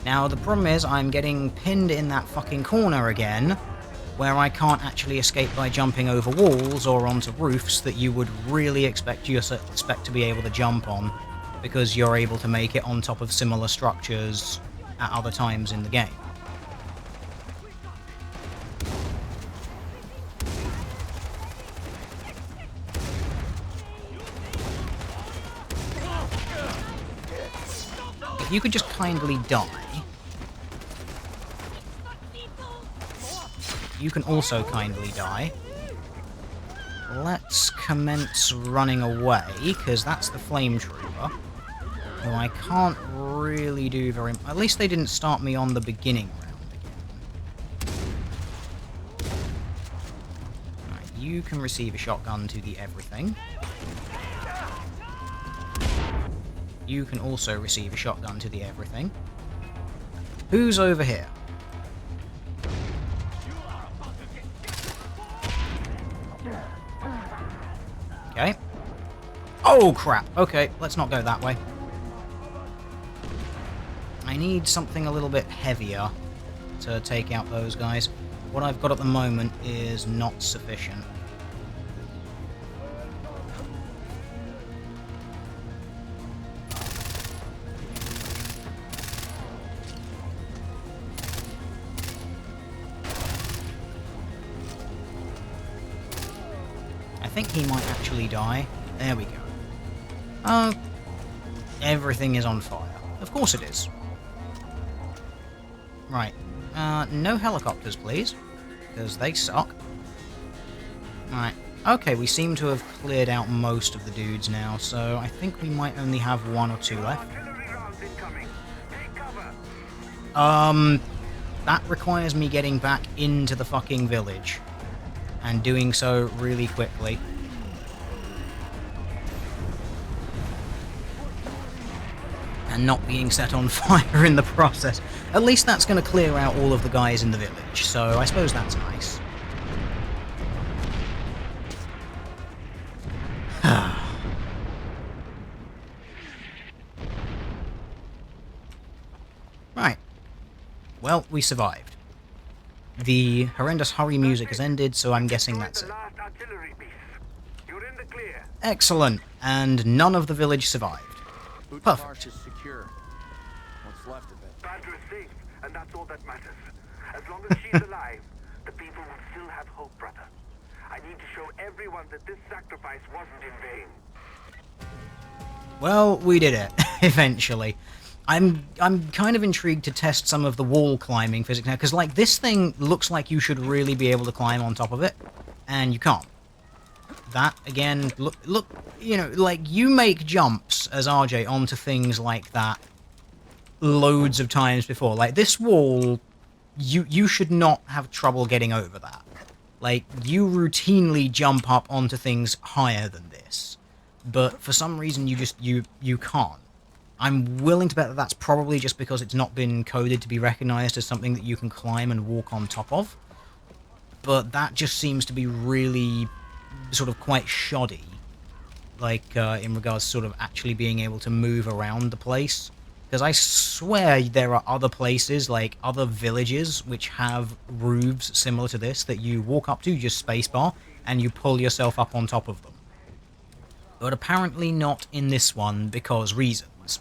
Now, the problem is I'm getting pinned in that fucking corner again, where I can't actually escape by jumping over walls or onto roofs that you would really expect to be able to jump on, because you're able to make it on top of similar structures at other times in the game. If you could just kindly die. You can also kindly die. Let's commence running away, because that's the flame trooper, who I can't really do very much. At least they didn't start me on the beginning round again. Right, you can receive a shotgun to the everything. You can also receive a shotgun to the everything. Who's over here? Okay. Oh, crap. Okay, let's not go that way. I need something a little bit heavier to take out those guys. What I've got at the moment is not sufficient. I think he might actually die. There we go. Oh, everything is on fire. Of course it is. Right. No helicopters, please. Because they suck. Right. Okay, we seem to have cleared out most of the dudes now, so I think we might only have one or two left. That requires me getting back into the fucking village. And doing so really quickly. And not being set on fire in the process. At least that's going to clear out all of the guys in the village, so I suppose that's nice. Right. Well, we survived. The horrendous hurry music has ended, so I'm guessing that's it. Excellent, and none of the village survived. Perfect. Is secure. What's left of it? Badger is safe, and that's all that matters. As As long as she's alive, the people will still have hope, brother. I need to show everyone that this sacrifice wasn't in vain. Well, we did it, eventually. I'm kind of intrigued to test some of the wall climbing physics now, because, like, this thing looks like you should really be able to climb on top of it, and you can't. That, again, look, you know, like, you make jumps as RJ onto things like that loads of times before. Like, this wall, you should not have trouble getting over that. Like, you routinely jump up onto things higher than this. But for some reason, you can't. I'm willing to bet that that's probably just because it's not been coded to be recognized as something that you can climb and walk on top of. But that just seems to be really sort of quite shoddy. Like, in regards to sort of actually being able to move around the place. Because I swear there are other places, like other villages, which have roofs similar to this that you walk up to, just spacebar, and you pull yourself up on top of them. But apparently not in this one, because reasons.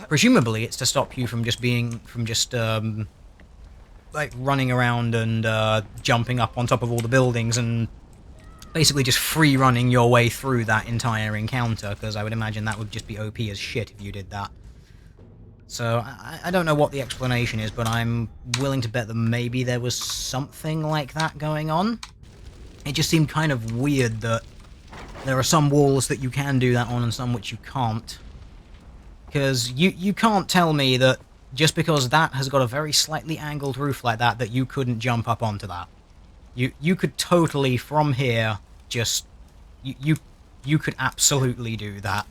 Presumably it's to stop you from just like, running around and jumping up on top of all the buildings and basically just free running your way through that entire encounter, because I would imagine that would just be OP as shit if you did that. So, I don't know what the explanation is, but I'm willing to bet that maybe there was something like that going on. It just seemed kind of weird that there are some walls that you can do that on and some which you can't. Because you can't tell me that just because that has got a very slightly angled roof like that, that you couldn't jump up onto that. You could totally, from here, just... You could absolutely do that.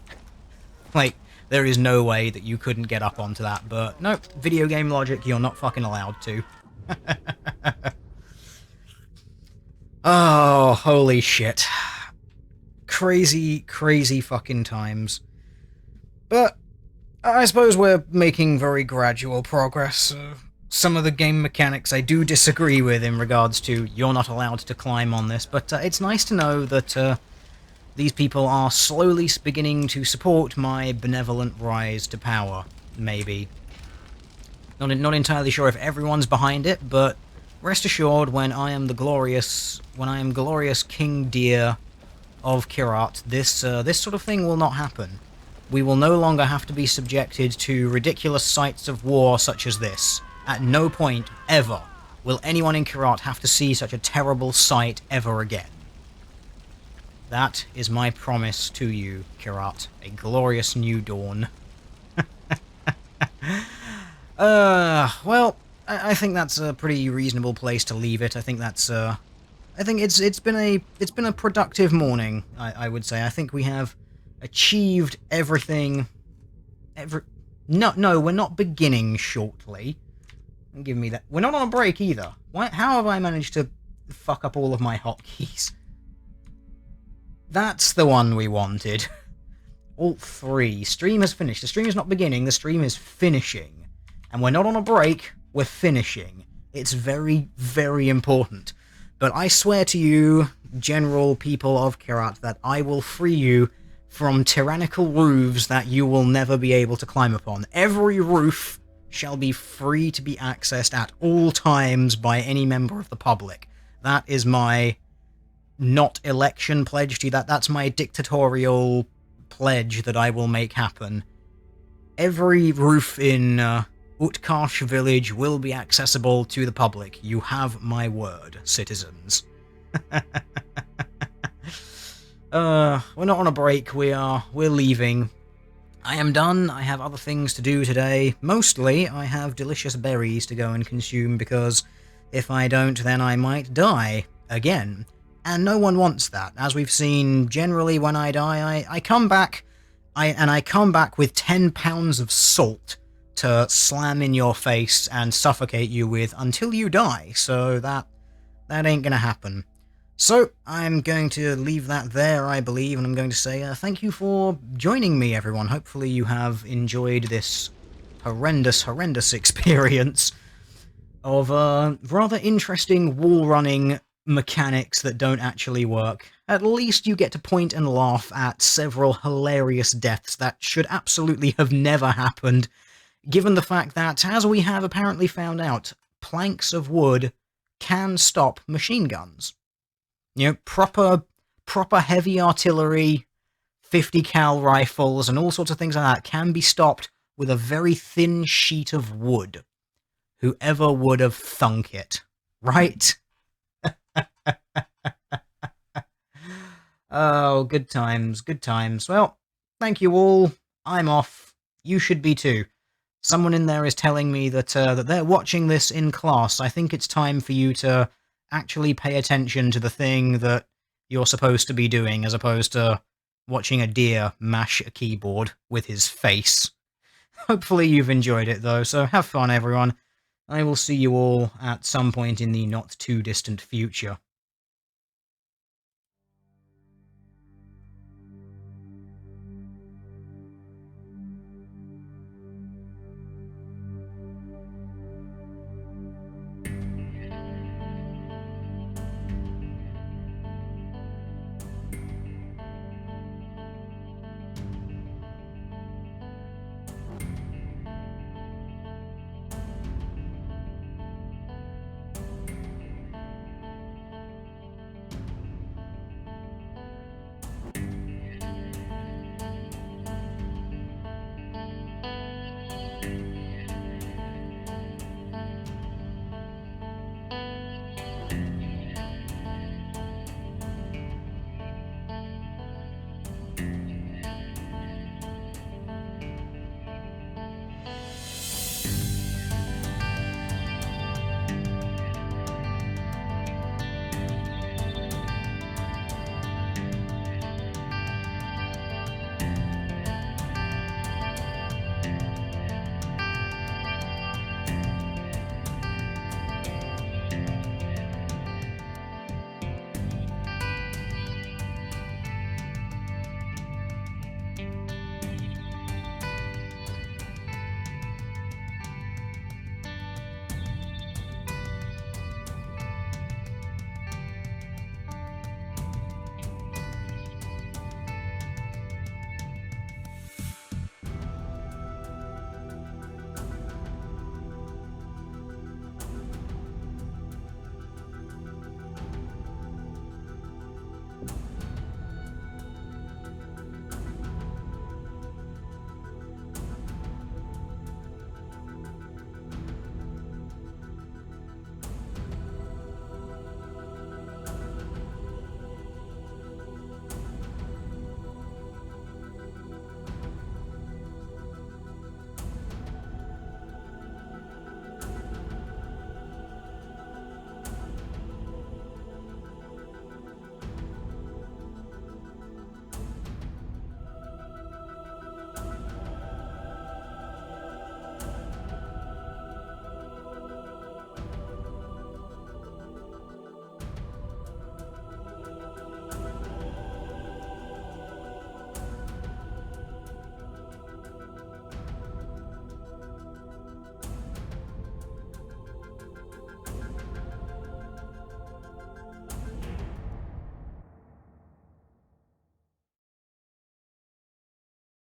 Like, there is no way that you couldn't get up onto that, but nope, video game logic, you're not fucking allowed to. Oh, holy shit. Crazy, crazy fucking times. But I suppose we're making very gradual progress. Some of the game mechanics I do disagree with in regards to you're not allowed to climb on this, but it's nice to know that these people are slowly beginning to support my benevolent rise to power, maybe. Not entirely sure if everyone's behind it, but rest assured, when I am glorious King Deer of Kyrat, this sort of thing will not happen. We will no longer have to be subjected to ridiculous sights of war such as this. At no point, ever, will anyone in Kyrat have to see such a terrible sight ever again. That is my promise to you, Kyrat. A glorious new dawn. Well, I think that's a pretty reasonable place to leave it. I think that's, I think it's been a productive morning, I would say. I think we have achieved everything. No, we're not beginning shortly. Give me that. We're not on a break either. How have I managed to fuck up all of my hotkeys? That's the one we wanted. Alt 3. Stream has finished. The stream is not beginning, the stream is finishing. And we're not on a break, we're finishing. It's very, very important. But I swear to you, general people of Kyrat, that I will free you from tyrannical roofs that you will never be able to climb upon. Every roof shall be free to be accessed at all times by any member of the public. That is my not election pledge to you. That's my dictatorial pledge that I will make happen. Every roof in Utkarsh village will be accessible to the public. You have my word, citizens. We're not on a break, we're leaving. I am done, I have other things to do today. Mostly, I have delicious berries to go and consume, because if I don't, then I might die. Again. And no one wants that. As we've seen, generally when I die, I come back, I come back with 10 pounds of salt to slam in your face and suffocate you with until you die, so that ain't gonna happen. So, I'm going to leave that there, I believe, and I'm going to say thank you for joining me, everyone. Hopefully you have enjoyed this horrendous, horrendous experience of rather interesting wall-running mechanics that don't actually work. At least you get to point and laugh at several hilarious deaths that should absolutely have never happened, given the fact that, as we have apparently found out, planks of wood can stop machine guns. You know, proper heavy artillery, 50 cal rifles, and all sorts of things like that can be stopped with a very thin sheet of wood. Whoever would have thunk it, right? Oh, good times, good times. Well, thank you all. I'm off. You should be too. Someone in there is telling me that that they're watching this in class. I think it's time for you to actually pay attention to the thing that you're supposed to be doing, as opposed to watching a deer mash a keyboard with his face. Hopefully you've enjoyed it though, so have fun everyone. I will see you all at some point in the not too distant future.